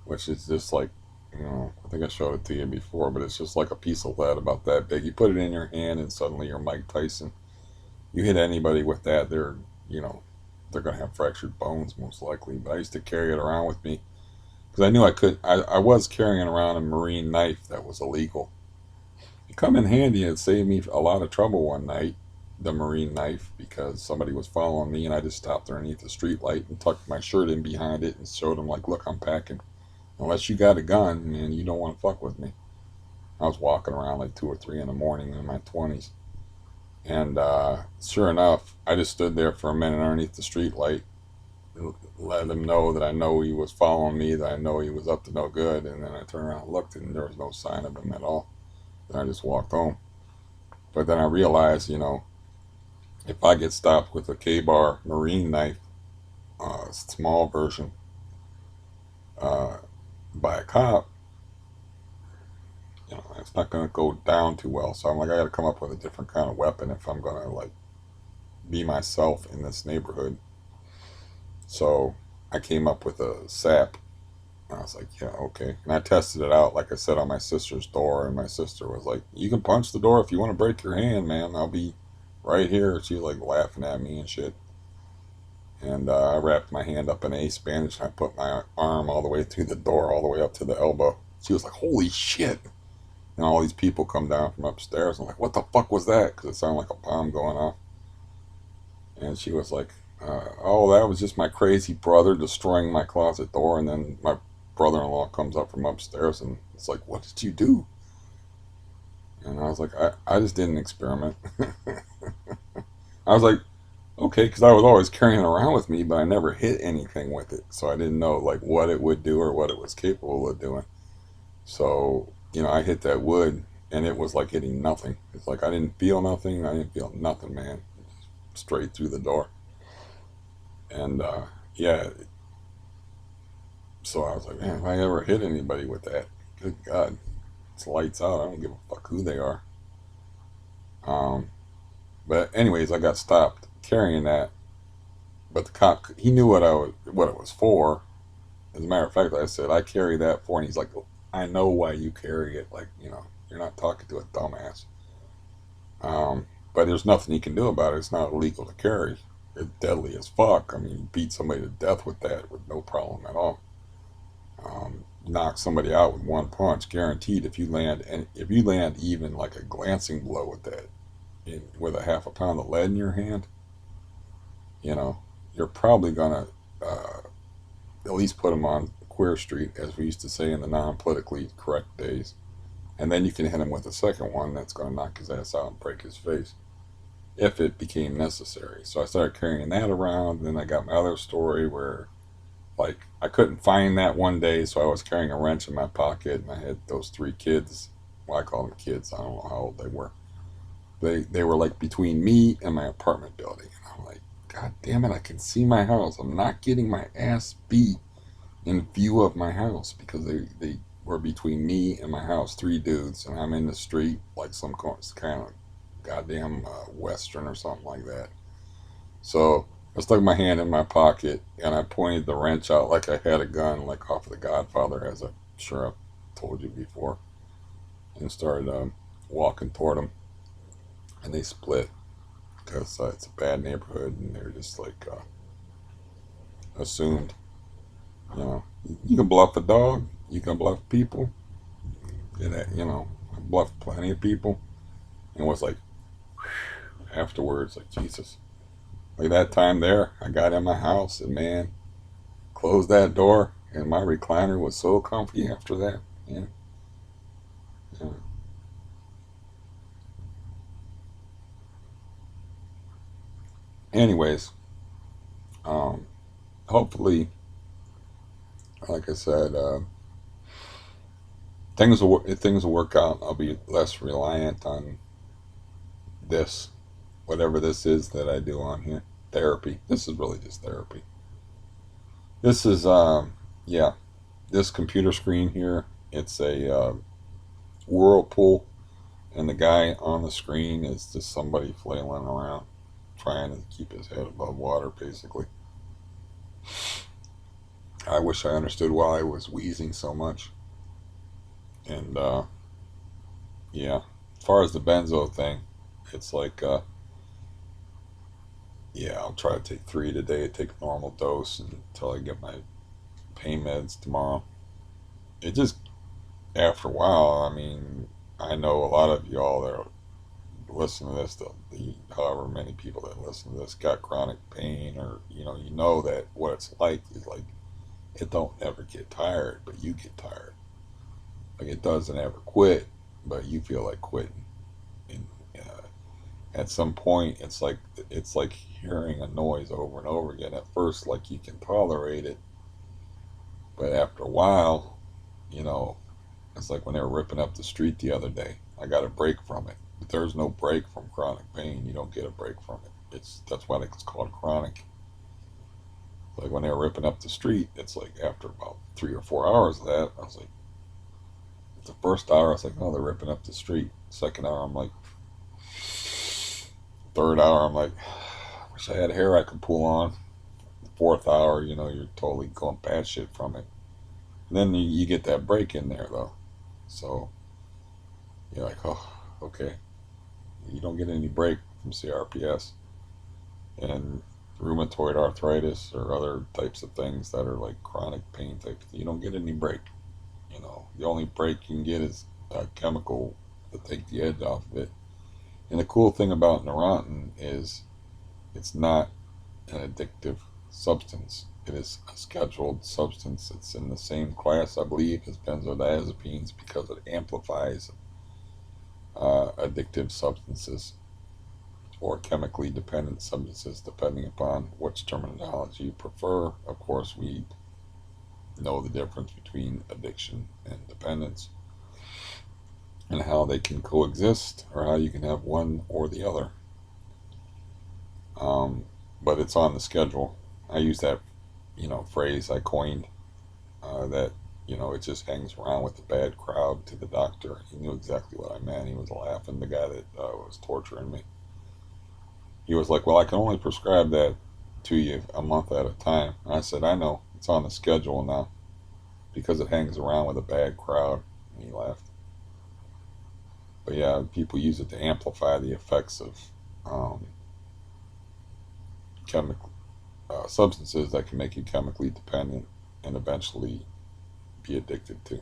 which is just like, I think I showed it to you before, but it's just like a piece of lead about that big. You put it in your hand and suddenly you're Mike Tyson. You hit anybody with that, you know, they're going to have fractured bones most likely. But I used to carry it around with me because I knew I could. I was carrying around a marine knife that was illegal. It come in handy and it saved me a lot of trouble one night, the marine knife, because somebody was following me and I just stopped underneath the street light and tucked my shirt in behind it and showed them like, look, I'm packing. Unless you got a gun, man, you don't want to fuck with me. I was walking around like 2 or 3 in the morning in my 20s. And sure enough, I just stood there for a minute underneath the street light, let him know that I know he was following me, that I know he was up to no good. And then I turned around and looked, and there was no sign of him at all. And I just walked home. But then I realized, if I get stopped with a K-bar marine knife, small version, uh, by a cop, it's not going to go down too well. So I'm like, I got to come up with a different kind of weapon if I'm going to like be myself in this neighborhood. So I came up with a sap. I was like, yeah, okay. And I tested it out, like I said, on my sister's door. And my sister was like, you can punch the door if you want to break your hand, man. I'll be right here. She was like laughing at me and shit. And I wrapped my hand up in ace bandage and I put my arm all the way through the door, all the way up to the elbow. She was like, holy shit. And all these people come down from upstairs. I'm like, what the fuck was that? Because it sounded like a bomb going off. And she was like, oh, that was just my crazy brother destroying my closet door. And then my brother-in-law comes up from upstairs and it's like, what did you do? And I was like, I just did an experiment. I was like, okay, because I was always carrying it around with me, but I never hit anything with it. So I didn't know like what it would do or what it was capable of doing. So, I hit that wood and it was like hitting nothing. It's like I didn't feel nothing. I didn't feel nothing, man. Straight through the door. And yeah, so I was like, man, if I ever hit anybody with that, good God, it's lights out. I don't give a fuck who they are. Um, but anyways, I got stopped carrying that. But the cop, he knew what it was for. As a matter of fact, I said, I carry that for, and he's like, I know why you carry it. Like, you're not talking to a dumbass. But there's nothing you can do about it. It's not illegal to carry. It's deadly as fuck. I mean, you beat somebody to death with that with no problem at all. Knock somebody out with one punch, guaranteed. If you land even like a glancing blow with that, with a half a pound of lead in your hand, you know, you're probably gonna at least put him on Queer Street, as we used to say in the non-politically correct days. And then you can hit him with a second one that's going to knock his ass out and break his face if it became necessary. So I started carrying that around. And then I got my other story where, like, I couldn't find that one day, so I was carrying a wrench in my pocket, and I had those 3 kids. Well, I call them kids. I don't know how old they were. They were like between me and my apartment building, and I'm like, God damn it! I can see my house. I'm not getting my ass beat in view of my house because they were between me and my house, 3 dudes, and I'm in the street like some kind of goddamn western or something like that. So I stuck my hand in my pocket and I pointed the wrench out like I had a gun, like off of The Godfather, as I'm sure I've told you before, and started walking toward them, and they split because it's a bad neighborhood and they're just like assumed. You can bluff a dog, you can bluff people, and I bluffed plenty of people, and it was like afterwards, like Jesus, like that time there, I got in my house and man, closed that door, and my recliner was so comfy after that. Yeah, yeah. Anyways, um, hopefully, like I said, things will work out. I'll be less reliant on this, whatever this is that I do on here. Therapy. This is really just therapy. This is yeah. this computer screen here, it's a whirlpool, and the guy on the screen is just somebody flailing around, trying to keep his head above water, basically. I wish I understood why I was wheezing so much. And yeah, as far as the benzo thing, it's like, yeah, I'll try to take three today, take a normal dose until I get my pain meds tomorrow. It just, after a while, I mean, I know a lot of y'all that listen to this, however many people that listen to this got chronic pain, or you know that what it's like is like it don't ever get tired, but you get tired. Like it doesn't ever quit, but you feel like quitting. And at some point, it's like hearing a noise over and over again. At first, like you can tolerate it, but after a while, you know, it's like when they were ripping up the street the other day. I got a break from it. But there's no break from chronic pain. You don't get a break from it. That's why it's called chronic. Like when they were ripping up the street, it's like after about 3 or 4 hours of that, I was like, the first hour I was like, oh, they're ripping up the street. Second hour I'm like, third hour I'm like, I wish I had hair I could pull on. The fourth hour, you're totally going batshit from it. And then you get that break in there though, so you're like, oh, okay. You don't get any break from CRPS and rheumatoid arthritis or other types of things that are like chronic pain type. You don't get any break. The only break you can get is a chemical to take the edge off of it. And the cool thing about Neurontin is it's not an addictive substance. It is a scheduled substance. It's in the same class, I believe, as benzodiazepines because it amplifies addictive substances or chemically dependent substances, depending upon which terminology you prefer. Of course, we know the difference between addiction and dependence and how they can coexist or how you can have one or the other. Um, but it's on the schedule. I use that, phrase I coined that, it just hangs around with the bad crowd to the doctor. He knew exactly what I meant. He was laughing, the guy that was torturing me. He was like, well, I can only prescribe that to you a month at a time. And I said, I know. It's on the schedule now because it hangs around with a bad crowd. And he laughed. But yeah, people use it to amplify the effects of um, chemical substances that can make you chemically dependent and eventually be addicted to.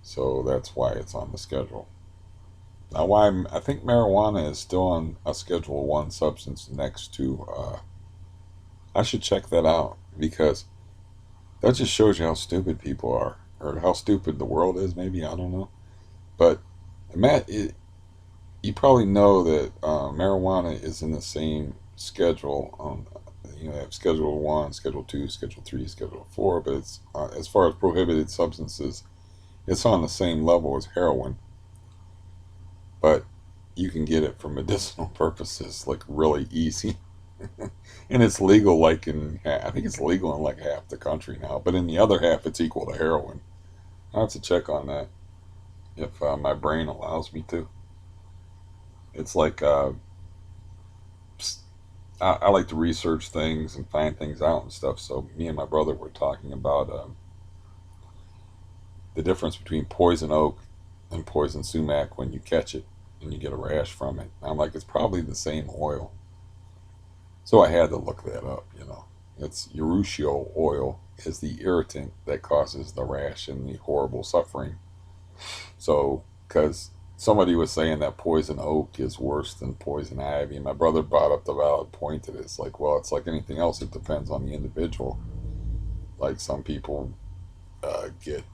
So that's why it's on the schedule. Now, why I think marijuana is still on a Schedule One substance next to. I should check that out because that just shows you how stupid people are, or how stupid the world is. Maybe I don't know, but Matt, you probably know that marijuana is in the same schedule. They have Schedule One, Schedule Two, Schedule Three, Schedule Four, but it's as far as prohibited substances, it's on the same level as heroin, but you can get it for medicinal purposes like really easy. And it's legal like I think it's legal in like half the country now, but in the other half it's equal to heroin. I have to check on that if my brain allows me to. It's like I like to research things and find things out and stuff. So me and my brother were talking about the difference between poison oak and poison sumac when you catch it and you get a rash from it. I'm like, it's probably the same oil. So I had to look that up. It's urushiol oil is the irritant that causes the rash and the horrible suffering. So, because somebody was saying that poison oak is worse than poison ivy, and my brother brought up the valid point that it's like, well, it's like anything else. It depends on the individual. Like some people get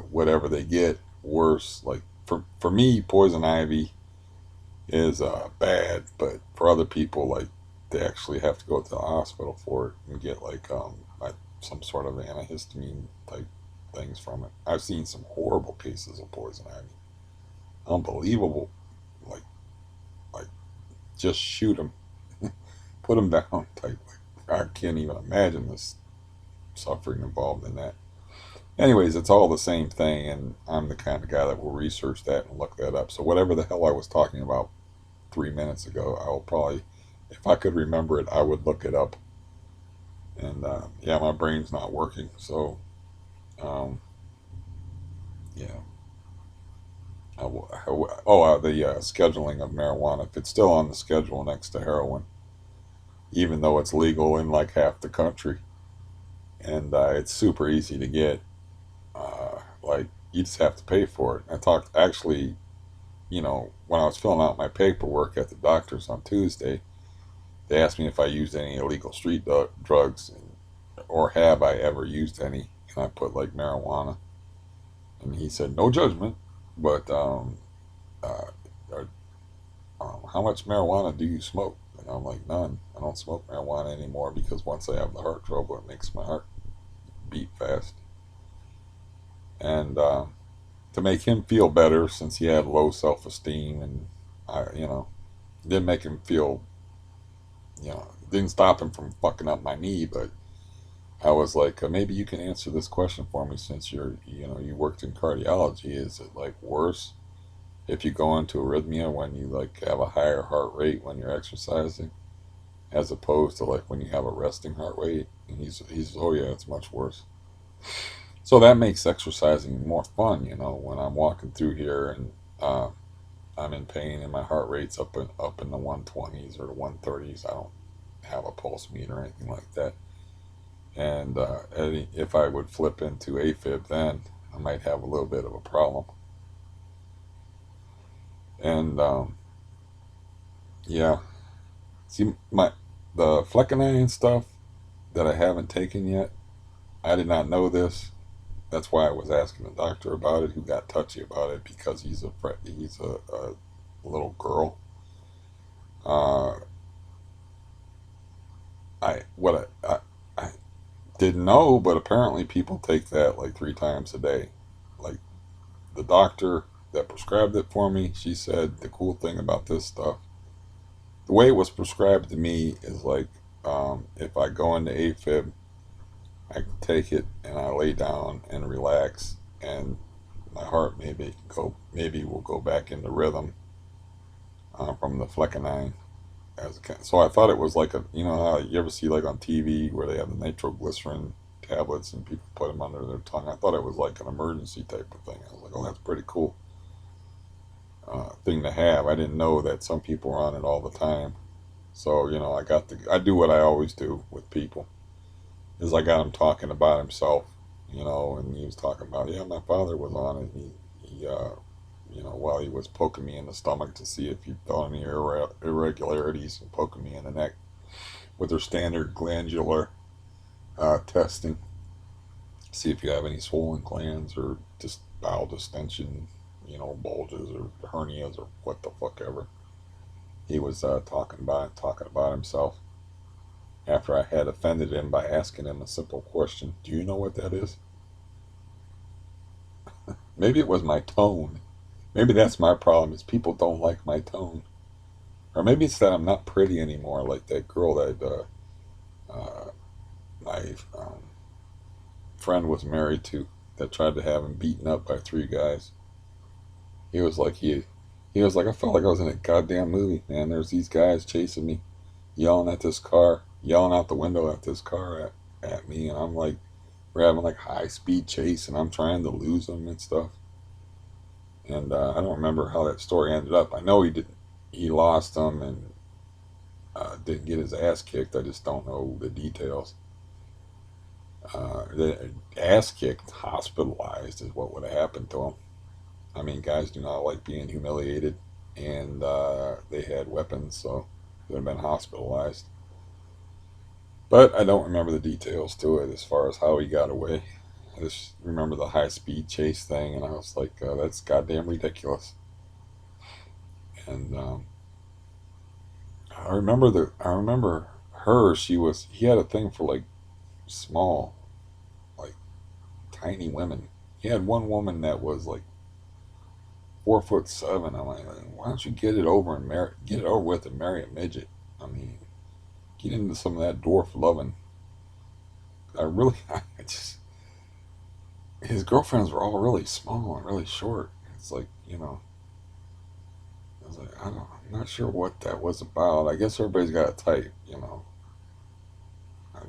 whatever they get worse. Like for me, poison ivy is bad, but for other people, like they actually have to go to the hospital for it and get like some sort of antihistamine type things from it. I've seen some horrible cases of poison ivy. Unbelievable. Like like just shoot them, put them down type. Like I can't even imagine this suffering involved in that. Anyways, it's all the same thing, and I'm the kind of guy that will research that and look that up. So whatever the hell I was talking about 3 minutes ago, I'll probably, if I could remember it, I would look it up. And yeah, my brain's not working. So um, yeah. The scheduling of marijuana. If it's still on the schedule next to heroin, even though it's legal in like half the country, and it's super easy to get. Like you just have to pay for it. I talked actually, when I was filling out my paperwork at the doctor's on Tuesday, they asked me if I used any illegal street drugs, or have I ever used any, and I put like marijuana, and he said no judgment, but uh, how much marijuana do you smoke? And I'm like, none. I don't smoke marijuana anymore because once I have the heart trouble, it makes my heart beat fast. And to make him feel better, since he had low self esteem, and didn't make him feel, didn't stop him from fucking up my knee, but I was like, maybe you can answer this question for me since you worked in cardiology. Is it like worse if you go into arrhythmia when you like have a higher heart rate when you're exercising, as opposed to like when you have a resting heart rate? And he's oh yeah, it's much worse. So that makes exercising more fun, when I'm walking through here and uh, I'm in pain and my heart rate's up in the 120s or the 130s. I don't have a pulse meter or anything like that. And if I would flip into AFib, then I might have a little bit of a problem. And yeah, see the fleckenine stuff that I haven't taken yet. I did not know this. That's why I was asking the doctor about it, who got touchy about it because he's a little girl. Uh, I didn't know, but apparently people take that like 3 times a day. Like the doctor that prescribed it for me, she said the cool thing about this stuff, the way it was prescribed to me is like, if I go into AFib, I can take it and I lay down and relax, and my heart maybe will go back into rhythm from the fleckenine. So I thought it was like how you ever see like on TV where they have the nitroglycerin tablets and people put them under their tongue. I thought it was like an emergency type of thing. I was like, oh, that's pretty cool thing to have. I didn't know that some people are on it all the time. So I do what I always do with people, is I got him talking about himself, and he was talking about, yeah, my father was on it. He while he was poking me in the stomach to see if he felt any irregularities, and poking me in the neck with their standard glandular testing, see if you have any swollen glands or just bowel distension, bulges or hernias or what the fuck ever. He was talking about himself after I had offended him by asking him a simple question. Do you know what that is? Maybe it was my tone. Maybe that's my problem, is people don't like my tone. Or maybe it's that I'm not pretty anymore, like that girl that my friend was married to, that tried to have him beaten up by 3 guys. He was like he was like, I felt like I was in a goddamn movie, man. There's these guys chasing me, yelling at this car, yelling out the window at this car at me, and I'm like, we're having like high speed chase, and I'm trying to lose them and stuff. And I don't remember how that story ended up. I know he didn't. He lost them and didn't get his ass kicked. I just don't know the details. The ass kicked, hospitalized is what would have happened to him. I mean, guys do not like being humiliated, and they had weapons, so they would have been hospitalized. But I don't remember the details to it as far as how he got away. I just remember the high speed chase thing, and I was like, that's goddamn ridiculous. And I remember her. He had a thing for like small, like tiny women. He had one woman that was like 4'7". I'm like, why don't you get it over with and marry a midget? I mean, get into some of that dwarf loving. I really, I just, his girlfriends were all really small and really short. It's like, I was like, I'm not sure what that was about. I guess everybody's got a type. I,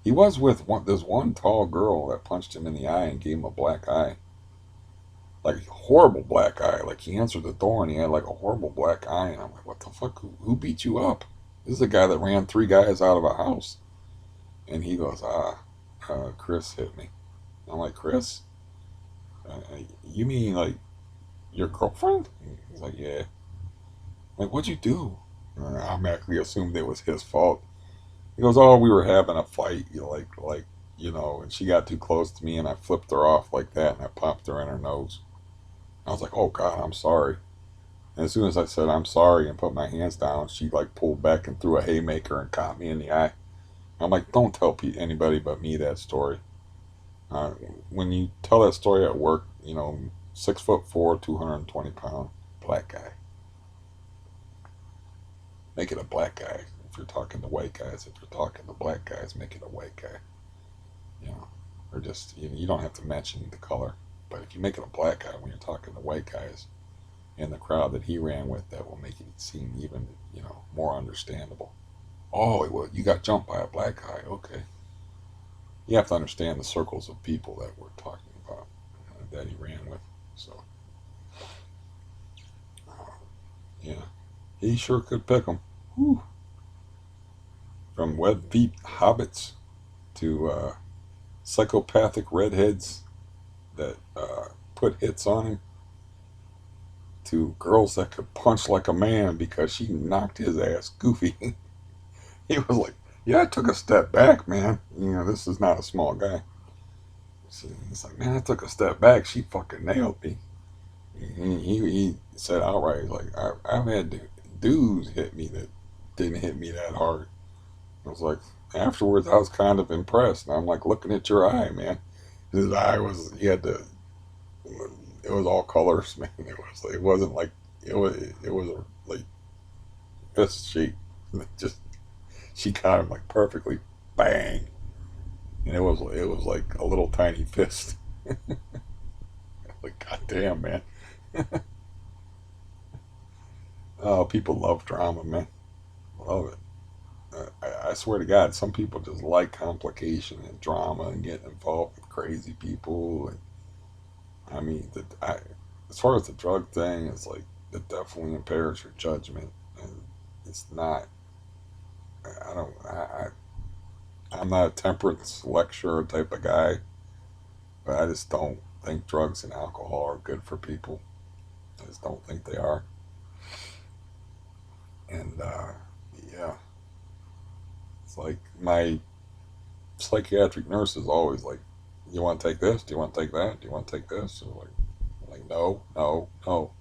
he was with this one tall girl that punched him in the eye and gave him a black eye. Like, horrible black eye. Like, he answered the door and he had like a horrible black eye. And I'm like, what the fuck? Who beat you up? This is a guy that ran three guys out of a house. And he goes, Chris hit me. I'm like, Chris? Uh, you mean like your girlfriend? He's like, yeah. I'm like, what'd you do? I automatically assumed it was his fault. He goes, oh, we were having a fight, and she got too close to me, and I flipped her off like that, and I popped her in her nose. I was like, oh God, I'm sorry. And as soon as I said I'm sorry and put my hands down, she like pulled back and threw a haymaker and caught me in the eye. I'm like, don't tell anybody but me that story. Uh, when you tell that story at work, 6'4", 220 pound black guy. Make it a black guy. If you're talking to white guys, if you're talking to black guys, make it a white guy. You know, or just you don't have to mention the color. But if you make it a black guy when you're talking to white guys in the crowd that he ran with, that will make it seem even more understandable. Oh, well, you got jumped by a black guy. Okay, you have to understand the circles of people that we're talking about that he ran with. So, yeah, he sure could pick them. Whew. From web feet hobbits to psychopathic redheads that put hits on him to girls that could punch like a man because she knocked his ass goofy. He was like, yeah, I took a step back, man. This is not a small guy. He's like, man, I took a step back. She fucking nailed me. He said outright, like, I've had dudes hit me that didn't hit me that hard. I was like, afterwards, I was kind of impressed. And I'm like, looking at your eye, man. His eye was, it was all colors, man. It wasn't like, it was like this shape. Just, she caught him like perfectly, bang. And it was like a little tiny fist. Like, goddamn, man. Oh, people love drama, man. Love it. I swear to God, some people just like complication and drama and getting involved with crazy people. And I mean, as far as the drug thing, it's like it definitely impairs your judgment, and it's not. I don't. I'm not a temperance lecturer type of guy, but I just don't think drugs and alcohol are good for people. I just don't think they are. And yeah, it's like my psychiatric nurse is always like, "You want to take this? Do you want to take that? Do you want to take this?" So like, no, no, no.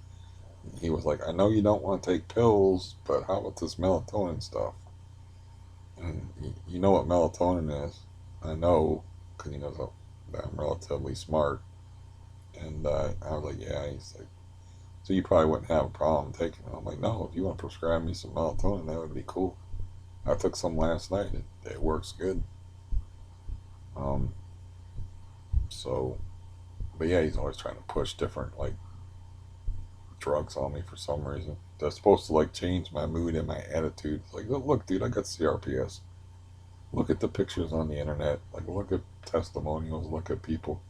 And he was like, "I know you don't want to take pills, but how about this melatonin stuff?" And you know what melatonin is? I know because he knows that I'm relatively smart. And I was like, "Yeah." He's like, "So you probably wouldn't have a problem taking it." I'm like, "No, if you want to prescribe me some melatonin, that would be cool." I took some last night. It works good. Um, so, but yeah, he's always trying to push different like drugs on me for some reason. That's supposed to like change my mood and my attitude. It's like, look, dude, I got CRPS. Look at the pictures on the internet. Like, look at testimonials. Look at people.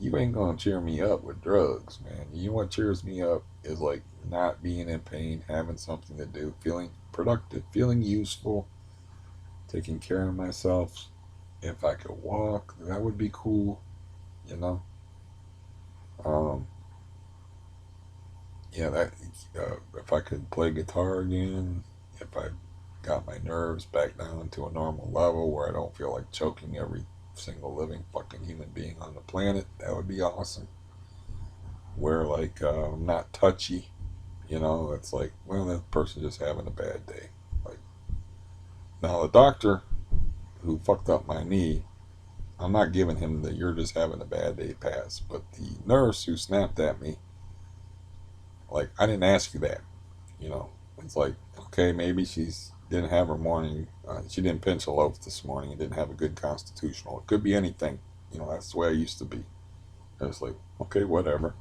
You ain't gonna cheer me up with drugs, man. You know what cheers me up is like not being in pain, having something to do, feeling productive, feeling useful, taking care of myself. If I could walk, that would be cool, you know. Um, yeah, that if I could play guitar again, if I got my nerves back down to a normal level where I don't feel like choking every single living fucking human being on the planet, that would be awesome. Where like I'm not touchy, it's like, well, that person just having a bad day. Like, now the doctor who fucked up my knee, I'm not giving him the "you're just having a bad day" pass, but the nurse who snapped at me, like, I didn't ask you that. It's like, Okay, maybe she's didn't have her morning. She didn't pinch a loaf this morning and didn't have a good constitutional. It could be anything. That's the way I used to be. I was like, okay, whatever.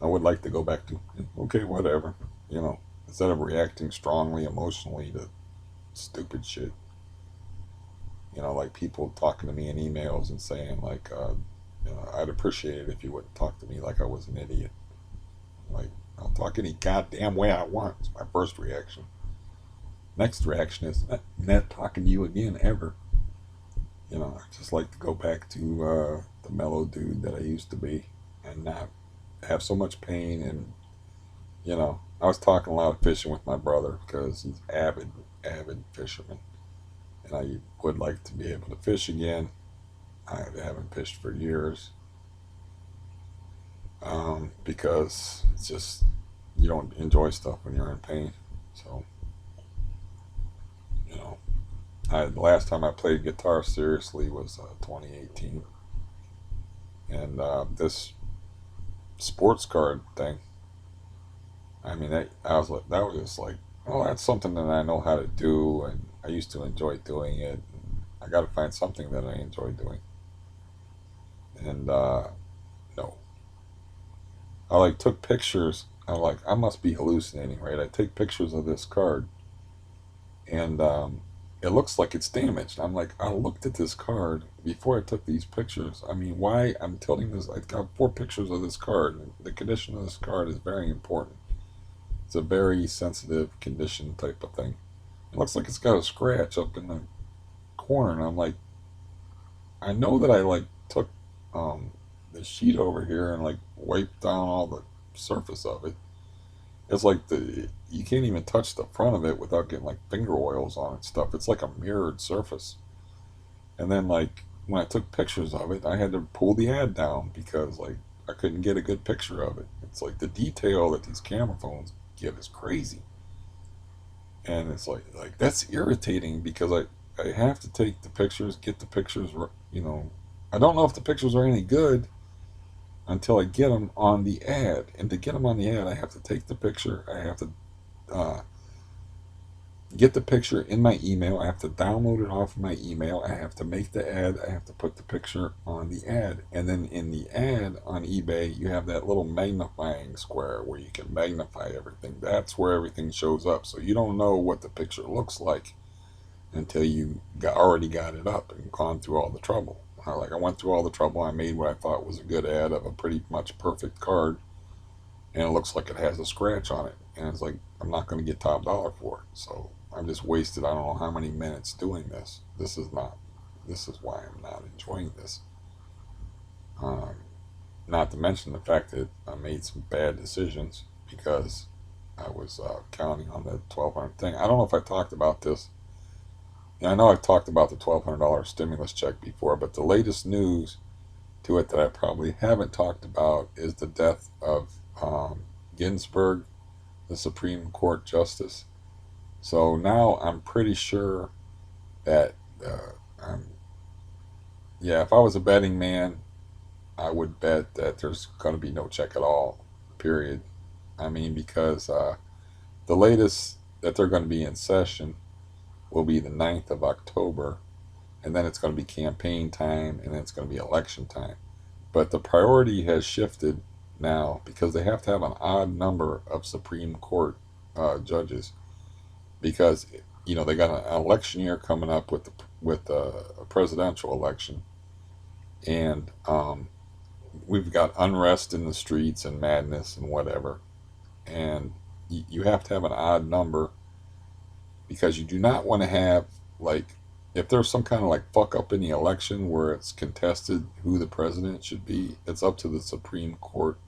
I would like to go back to, okay, whatever. You know, instead of reacting strongly emotionally to stupid shit. Like people talking to me in emails and saying like, I'd appreciate it if you wouldn't talk to me like I was an idiot. Like, I'll talk any goddamn way I want. It's my first reaction. Next reaction is not talking to you again ever. I just like to go back to the mellow dude that I used to be and not have so much pain. And I was talking a lot of fishing with my brother because he's avid fisherman, and I would like to be able to fish again. I haven't fished for years, because it's just you don't enjoy stuff when you're in pain. So you know, the last time I played guitar seriously was 2018, and this sports card thing. I mean, that was just like, oh, that's something that I know how to do, and I used to enjoy doing it. I got to find something that I enjoy doing, and no, I like took pictures. I'm like, I must be hallucinating, right? I take pictures of this card, and it looks like it's damaged. I'm like, I looked at this card before I took these pictures. I mean, why I'm telling this? I got 4 pictures of this card. And the condition of this card is very important. It's a very sensitive condition type of thing. It looks like it's got a scratch up in the corner, and I'm like, I know that I like took the sheet over here and like wiped down all the surface of it. It's like you can't even touch the front of it without getting like finger oils on it and stuff. It's like a mirrored surface. And then like when I took pictures of it, I had to pull the ad down because like I couldn't get a good picture of it. It's like the detail that these camera phones get is crazy. And it's like that's irritating because I have to take the pictures, get the pictures, I don't know if the pictures are any good until I get them on the ad. And to get them on the ad, I have to take the picture. I have to uh, get the picture in my email. I have to download it off my email. I have to make the ad. I have to put the picture on the ad. And then in the ad on eBay, you have that little magnifying square where you can magnify everything. That's where everything shows up. So you don't know what the picture looks like until you already got it up and gone through all the trouble. I went through all the trouble. I made what I thought was a good ad of a pretty much perfect card, and it looks like it has a scratch on it. And it's like, I'm not going to get top dollar for it. So I've just wasted I don't know how many minutes doing this. This is why I'm not enjoying this. Um, Not to mention the fact that I made some bad decisions because I was counting on the 1,200 thing. I don't know if I talked about this. I know I've talked about the $1,200 stimulus check before, but the latest news to it that I probably haven't talked about is the death of Ginsburg, the Supreme Court Justice. So now I'm pretty sure that, I'm, yeah, if I was a betting man, I would bet that there's going to be no check at all, period. I mean, because the latest that they're going to be in session will be the 9th of October, and then it's going to be campaign time, and then it's going to be election time. But the priority has shifted now because they have to have an odd number of Supreme Court judges because they got an election year coming up with a presidential election, and we've got unrest in the streets and madness and whatever, and you have to have an odd number because you do not want to have like if there's some kind of like fuck up in the election where it's contested who the president should be, it's up to the Supreme Court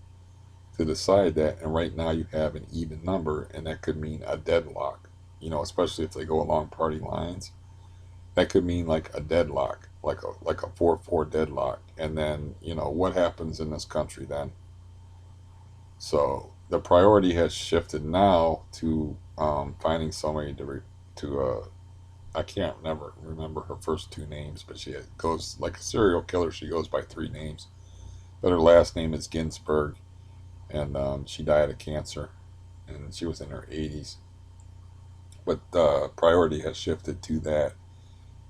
to decide that. And right now you have an even number, and that could mean a deadlock. Especially if they go along party lines, that could mean like a deadlock, like a 4-4 deadlock. And then what happens in this country then? So the priority has shifted now to finding somebody to I can't never remember her first 2 names, but she goes like a serial killer. She goes by 3 names, but her last name is Ginsburg, and she died of cancer, and she was in her 80s. but priority has shifted to that.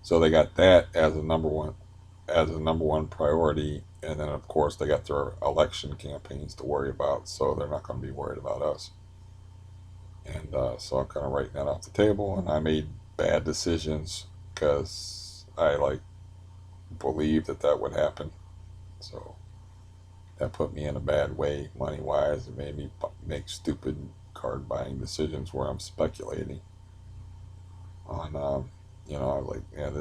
So they got that as a number one priority, and then of course they got their election campaigns to worry about. So they're not going to be worried about us. And so I'm kind of writing that off the table. And I made bad decisions because I like believed that that would happen. So that put me in a bad way money wise. It made me make stupid card buying decisions where I'm speculating on, I was like, yeah,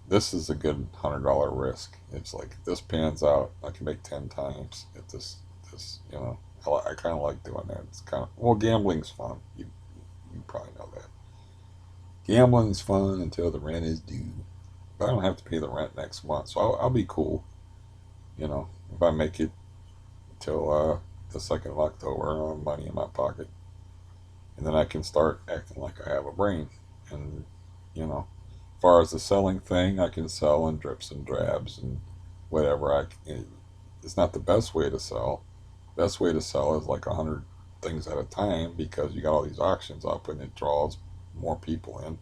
this is a good $100 risk. It's like if this pans out, I can make 10 times. If this, I kind of like doing that. It's kind of well, gambling's fun. You probably know that. Gambling's fun until the rent is due. But I don't have to pay the rent next month, so I'll be cool. If I make it till the 2nd of October, I'll have money in my pocket, and then I can start acting like I have a brain. And as far as the selling thing, I can sell in drips and drabs and whatever. It's not the best way to sell. Best way to sell is like 100 things at a time because you got all these auctions up and it draws more people in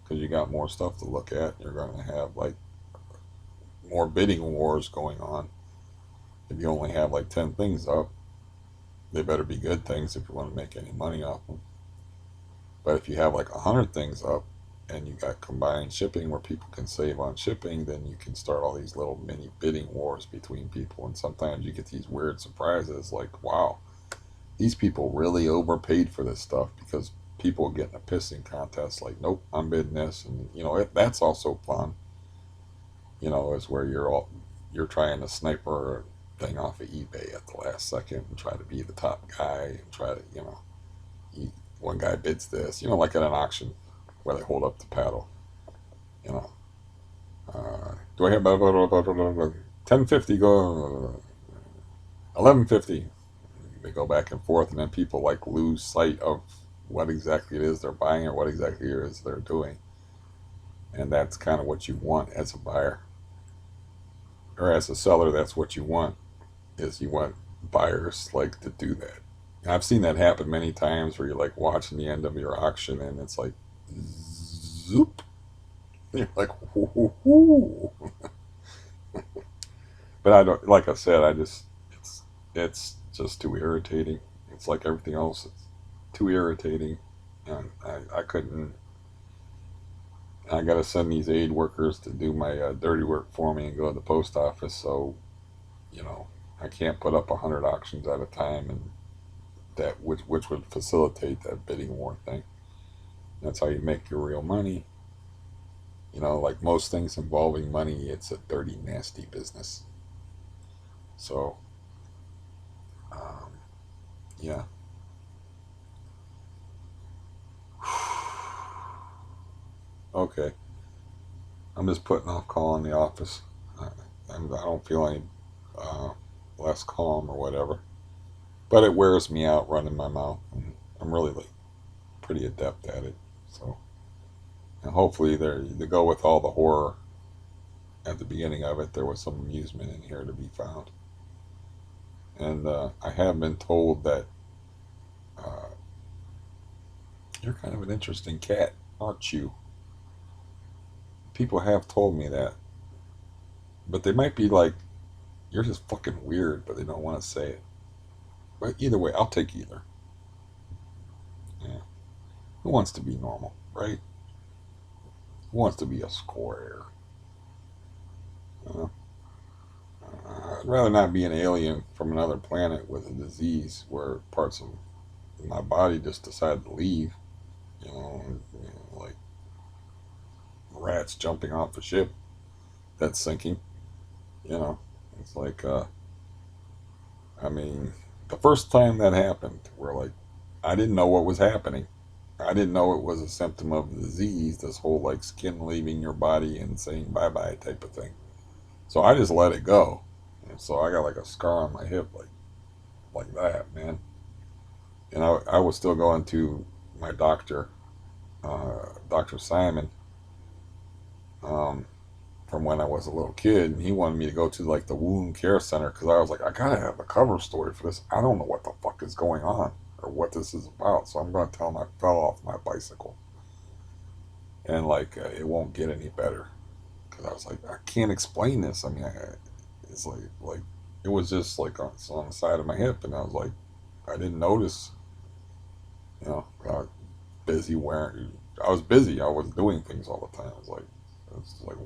because you got more stuff to look at. You're going to have like more bidding wars going on. If you only have like 10 things up, they better be good things if you want to make any money off them. But if you have like 100 things up and you got combined shipping where people can save on shipping, then you can start all these little mini bidding wars between people. And sometimes you get these weird surprises like, wow, these people really overpaid for this stuff because people get in a pissing contest like, nope, I'm bidding this. And, that's also fun, is where you're trying to sniper thing off of eBay at the last second and try to be the top guy and try to, one guy bids this, like at an auction where they hold up the paddle, you know. Do I have 1050 go 1150? They go back and forth, and then people like lose sight of what exactly it is they're buying or what exactly it is they're doing, and that's kind of what you want as a buyer or as a seller. That's what you want is you want buyers like to do that. And I've seen that happen many times where you're like watching the end of your auction and it's like zoop. You're like, whoo. But I don't, like I said, it's just too irritating. It's like everything else. It's too irritating, and I couldn't. I got to send these aid workers to do my dirty work for me and go to the post office. So, you know, I can't put up 100 auctions at a time, and that which would facilitate that bidding war thing. That's how you make your real money. Like most things involving money, it's a dirty, nasty business. So, um, yeah. Okay. I'm just putting off calling the office. I, I don't feel any uh, less calm or whatever. But it wears me out running my mouth. And I'm really like pretty adept at it. So, and hopefully there to go with all the horror at the beginning of it, there was some amusement in here to be found. And I have been told that uh, you're kind of an interesting cat, aren't you? People have told me that, but they might be like, you're just fucking weird, but they don't want to say it. But either way, I'll take either. Yeah. Who wants to be normal, right? Who wants to be a square? Uh, I'd rather not be an alien from another planet with a disease where parts of my body just decide to leave. Like rats jumping off a ship that's sinking. You know, it's like, I mean, the first time that happened, where like I didn't know what was happening. I didn't know it was a symptom of the disease, this whole like skin leaving your body and saying bye bye type of thing. So I just let it go. And so I got like a scar on my hip, like that, man. And I was still going to my doctor, Dr. Simon, um, from when I was a little kid, and he wanted me to go to like the wound care center because I was like, I gotta have a cover story for this. I don't know what the fuck is going on, or what this is about. So I'm going to tell him I fell off my bicycle, and like it won't get any better. Because I was like, I can't explain this. I mean, it's like it was just like on the side of my hip, and I was like, I didn't notice. You know, I was busy wearing. I was busy. I was doing things all the time. It was like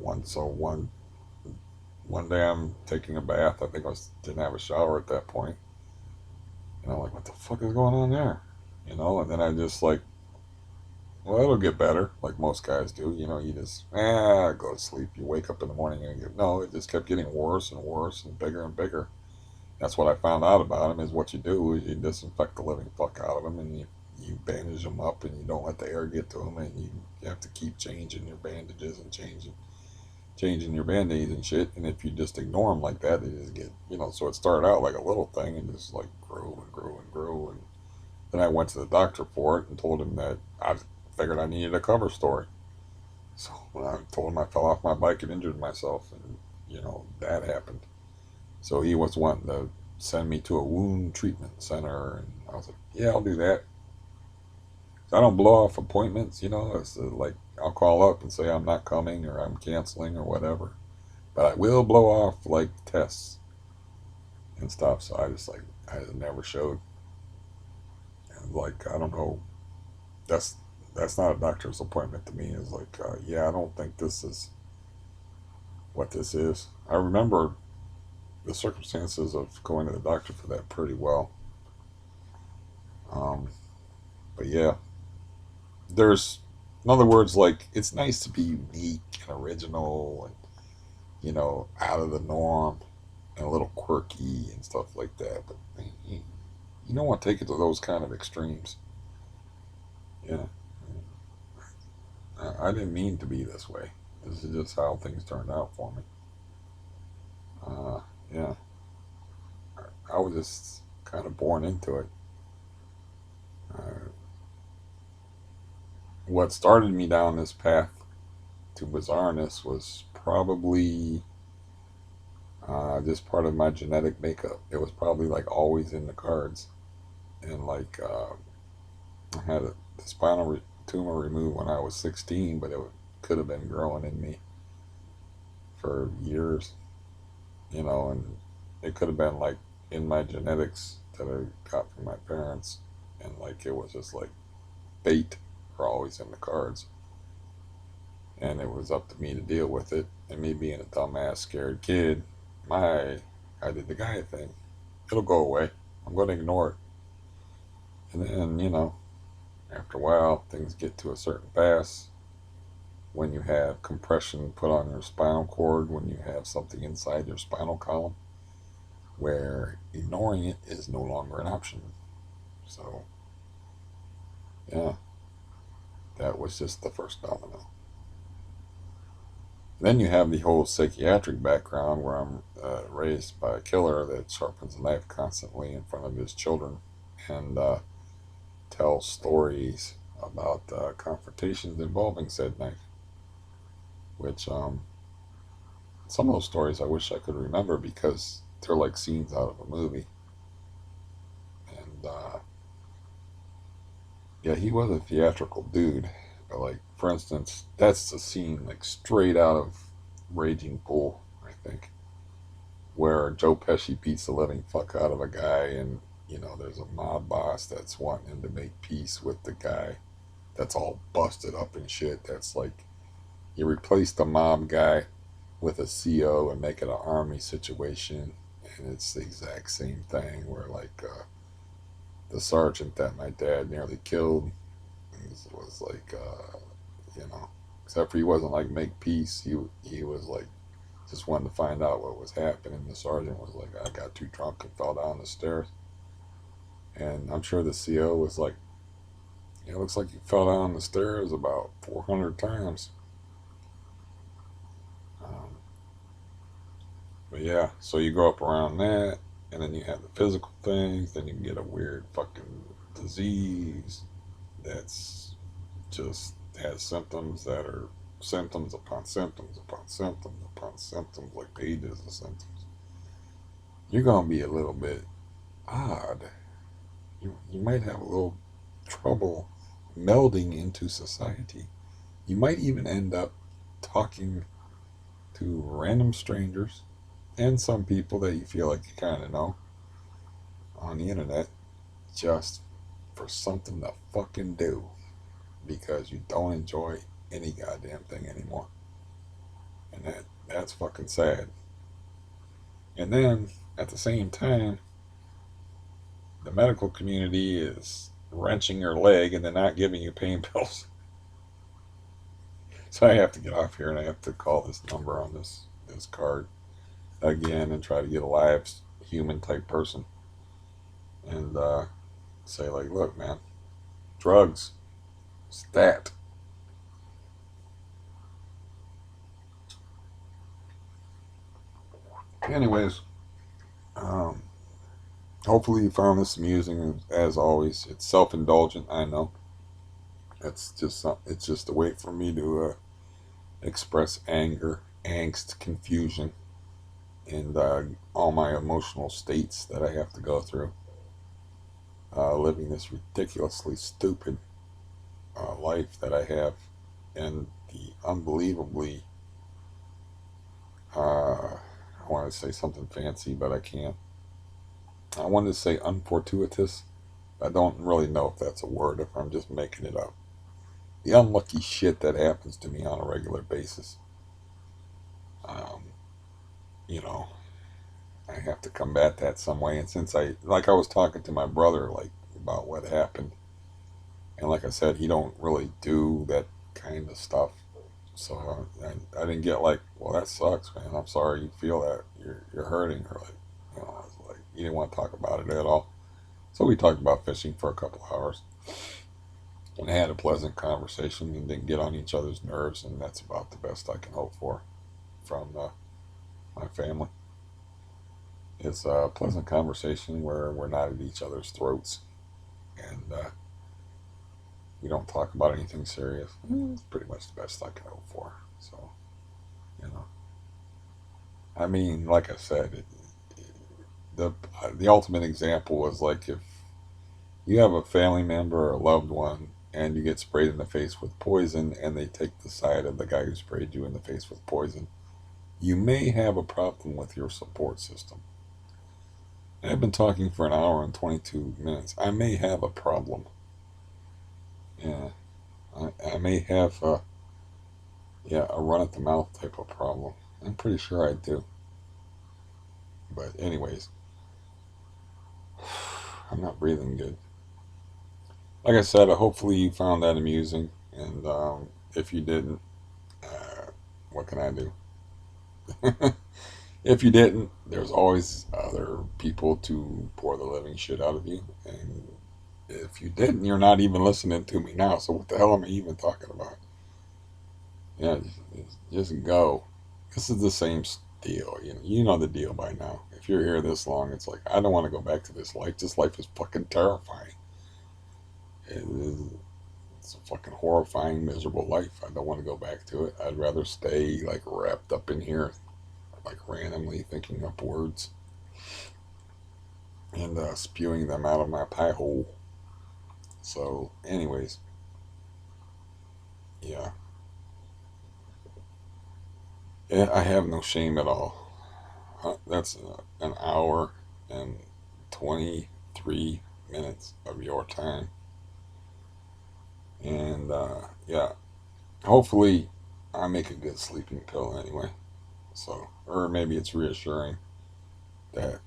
one day I'm taking a bath. I think didn't have a shower at that point, and I'm like, what the fuck is going on there? You know, and then I just like, well, it'll get better, like most guys do. You know, you just go to sleep. You wake up in the morning and no, it just kept getting worse and worse and bigger and bigger. That's what I found out about him. Is what you do is you disinfect the living fuck out of them, and you bandage them up, and you don't let the air get to them, and you have to keep changing your bandages and changing your band-aids and shit. And if you just ignore them like that, they just get, you know. So it started out like a little thing and just like grew and grew and grew. And then I went to the doctor for it and told him that I figured I needed a cover story. So when I told him I fell off my bike and injured myself, and you know that happened. So he was wanting to send me to a wound treatment center, and I was like, yeah, I'll do that. So I don't blow off appointments, you know. It's like I'll call up and say I'm not coming or I'm canceling or whatever, but I will blow off like tests and stuff. So I just never showed. And like I don't know. That's that's not a doctor's appointment to me. It's like yeah, I don't think this is what this is. I remember the circumstances of going to the doctor for that pretty well. Um, but yeah, there's in other words, like it's nice to be unique and original and you know out of the norm and a little quirky and stuff like that. But you don't want to take it to those kind of extremes. Yeah, I didn't mean to be this way. This is just how things turned out for me. Yeah, I was just kind of born into it. Uh, what started me down this path to bizarreness was probably just part of my genetic makeup. It was probably like always in the cards, and like I had the tumor removed when I was 16, but could have been growing in me for years, you know, and it could have been like in my genetics that I got from my parents, and like it was just like fate were always in the cards, and it was up to me to deal with it. And me being a dumbass, scared kid, my I did the guy thing. It'll go away. I'm going to ignore it, and then you know, after a while, things get to a certain pass. When you have compression put on your spinal cord, when you have something inside your spinal column, where ignoring it is no longer an option. So, yeah, that was just the first domino. Then you have the whole psychiatric background where I'm raised by a killer that sharpens a knife constantly in front of his children and tells stories about confrontations involving said knife, which some of those stories I wish I could remember because they're like scenes out of a movie. And yeah, he was a theatrical dude. But like, for instance, that's the scene like straight out of Raging Bull, I think, where Joe Pesci beats the living fuck out of a guy, and you know, there's a mob boss that's wanting him to make peace with the guy that's all busted up and shit. That's like you replace the mob guy with a CO and make it an army situation, and it's the exact same thing where like the sergeant that my dad nearly killed was like you know, except for he wasn't like make peace. He was like just wanted to find out what was happening. The sergeant was like, I got too drunk and fell down the stairs, and I'm sure the CO was like, it looks like you fell down the stairs about 400 times. Um, but yeah, so you go up around that, and then you have the physical things. Then you can get a weird fucking disease that's just has symptoms that are symptoms upon symptoms upon symptoms upon symptoms, like pages of symptoms. You're gonna be a little bit odd, you might have a little trouble melding into society. You might even end up talking to random strangers and some people that you feel like you kind of know on the internet just for something to fucking do because you don't enjoy any goddamn thing anymore. And that's fucking sad. And then at the same time, the medical community is wrenching your leg and they're not giving you pain pills. So I have to get off here and I have to call this number on this card again and try to get a live human type person and say like, look, man, drugs, stat. Anyways, um, hopefully you found this amusing. As always, it's self-indulgent. I know. It's just a way for me to express anger, angst, confusion, and all my emotional states that I have to go through. Living this ridiculously stupid life that I have, and the unbelievably, I want to say something fancy, but I can't. I wanted to say unfortuitous. I don't really know if that's a word, if I'm just making it up. The unlucky shit that happens to me on a regular basis. Um, you know, I have to combat that some way. And since I was talking to my brother, like, about what happened, and like I said, he don't really do that kind of stuff. So I didn't get like, well, that sucks, man. I'm sorry you feel that. You're hurting, or like, I was like, he didn't want to talk about it at all. So we talked about fishing for a couple hours and had a pleasant conversation and didn't get on each other's nerves, and that's about the best I can hope for from my family. It's a pleasant conversation where we're not at each other's throats and we don't talk about anything serious. It's pretty much the best I can hope for. So, you know, I mean, like I said, the the ultimate example was like if you have a family member or a loved one and you get sprayed in the face with poison and they take the side of the guy who sprayed you in the face with poison, you may have a problem with your support system. I've been talking for an hour and 22 minutes. I may have a problem. Yeah, I may have a run at the mouth type of problem. I'm pretty sure I do. But anyways, I'm not breathing good. Like I said, hopefully you found that amusing. And if you didn't, uh, what can I do? If you didn't, there's always other people to pour the living shit out of you. And if you didn't, you're not even listening to me now. So what the hell am I even talking about? Yeah, just go. This is the same deal. You know the deal by now. If you're here this long, it's like I don't want to go back to this life. This life is fucking terrifying. It is, it's a fucking horrifying, miserable life. I don't want to go back to it. I'd rather stay like wrapped up in here, like randomly thinking up words and spewing them out of my pie hole. So, anyways, yeah, I have no shame at all. That's an hour and 23 minutes of your time. And yeah, hopefully I make a good sleeping pill anyway. So, or maybe it's reassuring that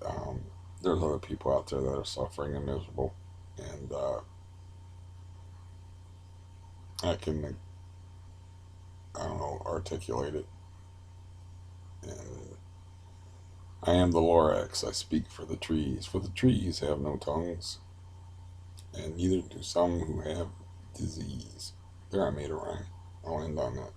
there's other people out there that are suffering and miserable. And I can, I don't know, articulate it. And I am the Lorax. I speak for the trees. For the trees have no tongues, and neither do some who have disease. There, I made a rhyme. I'll end on that.